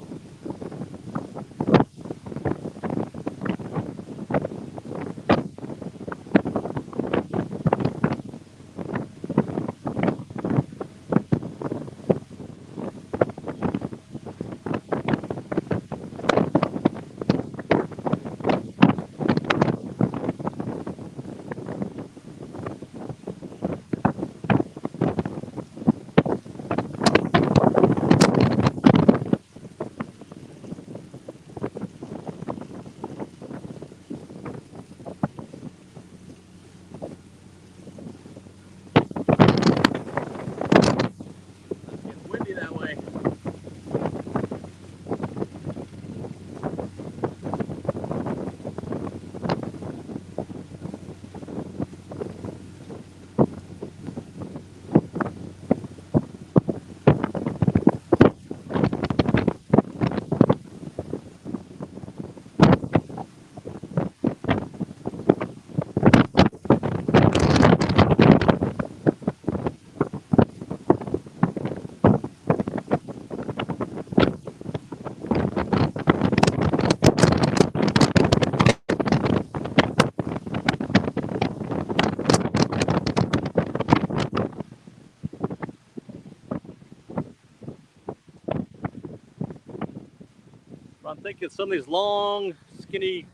I'm thinking some of these long, skinny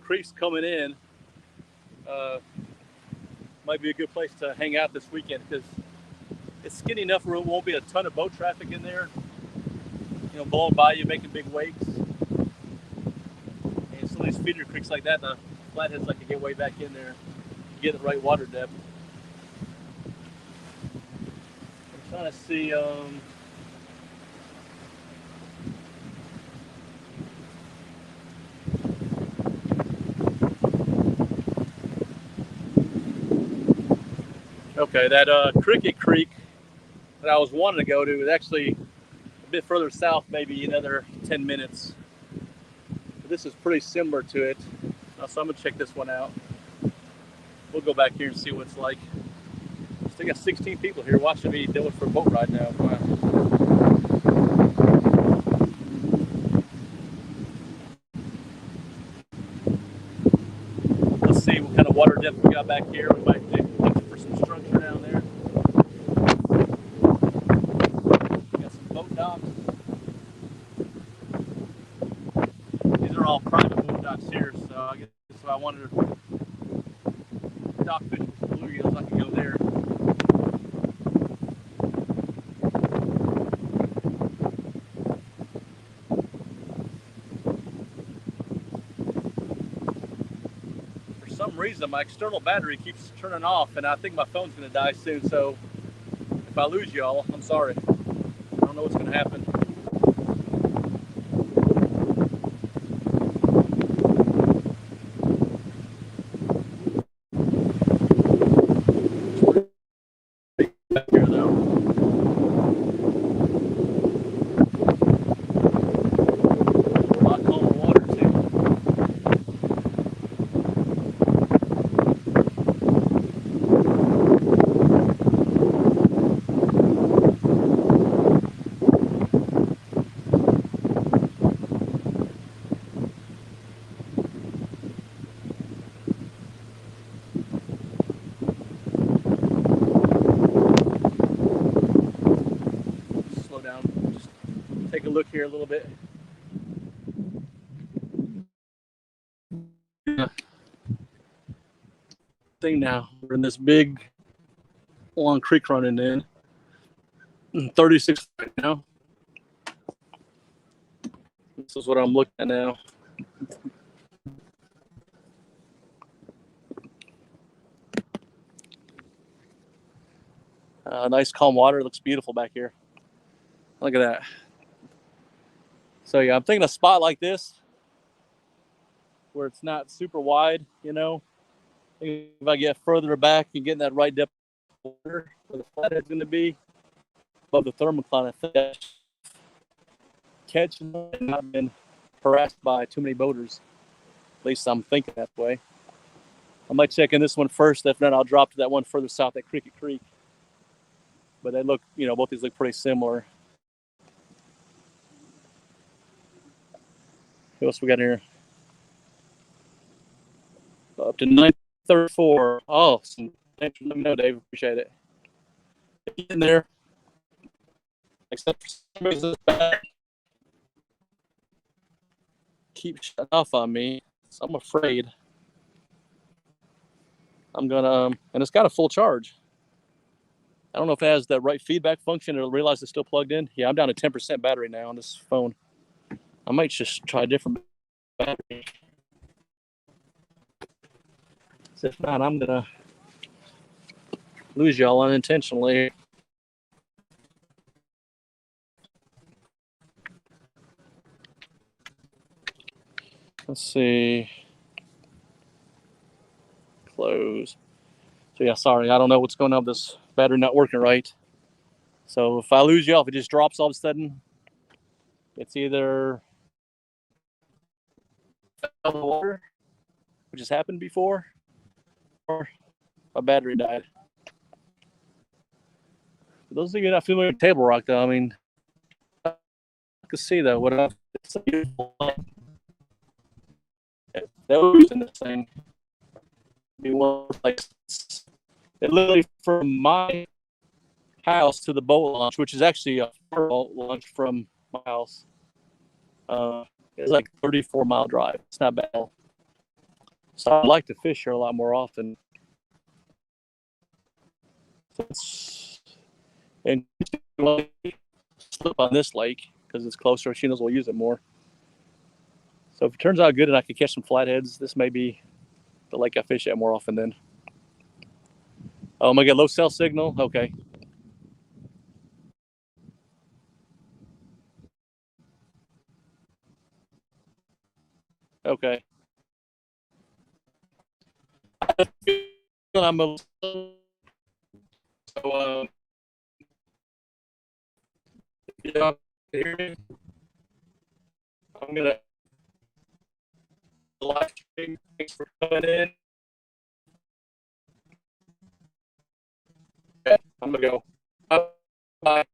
creeks coming in might be a good place to hang out this weekend because it's skinny enough where it won't be a ton of boat traffic in there. You know, blowing by you, making big wakes. And some of these feeder creeks like that, the flatheads like to get way back in there, get the right water depth. I'm trying to see. Okay, that Cricket Creek that I was wanting to go to is actually a bit further south, maybe another 10 minutes. But this is pretty similar to it, so I'm gonna check this one out. We'll go back here and see what it's like. Still got 16 people here watching me do it for a boat ride now. Wow. Let's see what kind of water depth we got back here. We might be looking for some structure down there. Got some boat docks. These are all private boat docks here, so I guess if I wanted to dock fish with some bluegills, I could go there. For some reason my external battery keeps turning off and I think my phone's going to die soon, so I lose y'all, I'm sorry. I don't know what's gonna happen. Back here though. A lot calmer water too. Slow down. Just take a look here a little bit. Yeah. Thing now. We're in this big long creek running in. 36 right now. This is what I'm looking at now. Nice calm water. It looks beautiful back here. Look at that. So yeah, I'm thinking a spot like this where it's not super wide, you know. If I get further back and get in that right depth of water where the flathead's going to be above the thermocline, I think that's catching and not been harassed by too many boaters. At least I'm thinking that way. I might check in this one first. If not, I'll drop to that one further south, that Cricket Creek. But they look, you know, both these look pretty similar. What else we got here? Up to 934. Oh, thanks for letting me know, Dave. Appreciate it. Get in there. Except for some reason, this back keeps shutting off on me, so I'm afraid I'm gonna. And it's got a full charge. I don't know if it has the right feedback function. It'll realize it's still plugged in. Yeah, I'm down to 10% battery now on this phone. I might just try a different battery. If not, I'm gonna lose y'all unintentionally. Let's see. Close. So yeah, sorry, I don't know what's going on with this battery not working right. So if I lose y'all, if it just drops all of a sudden, it's either out of the water, which has happened before, or my battery died. For those of you not familiar with Table Rock, though, I mean, I can see though what I've. It's a beautiful light. That was in this thing. Be one like it literally from my house to the boat launch, which is actually a boat launch from my house. It's like 34-mile drive. It's not bad. So I'd like to fish here a lot more often. And slip on this lake because it's closer. She knows we'll use it more. So if it turns out good and I can catch some flatheads, this may be the lake I fish at more often then. Oh, I'm gonna get low cell signal. Okay. Okay. I'm a, so, yeah, hear me? I'm gonna live stream. Thanks for coming in. Okay, I'm gonna go. Bye.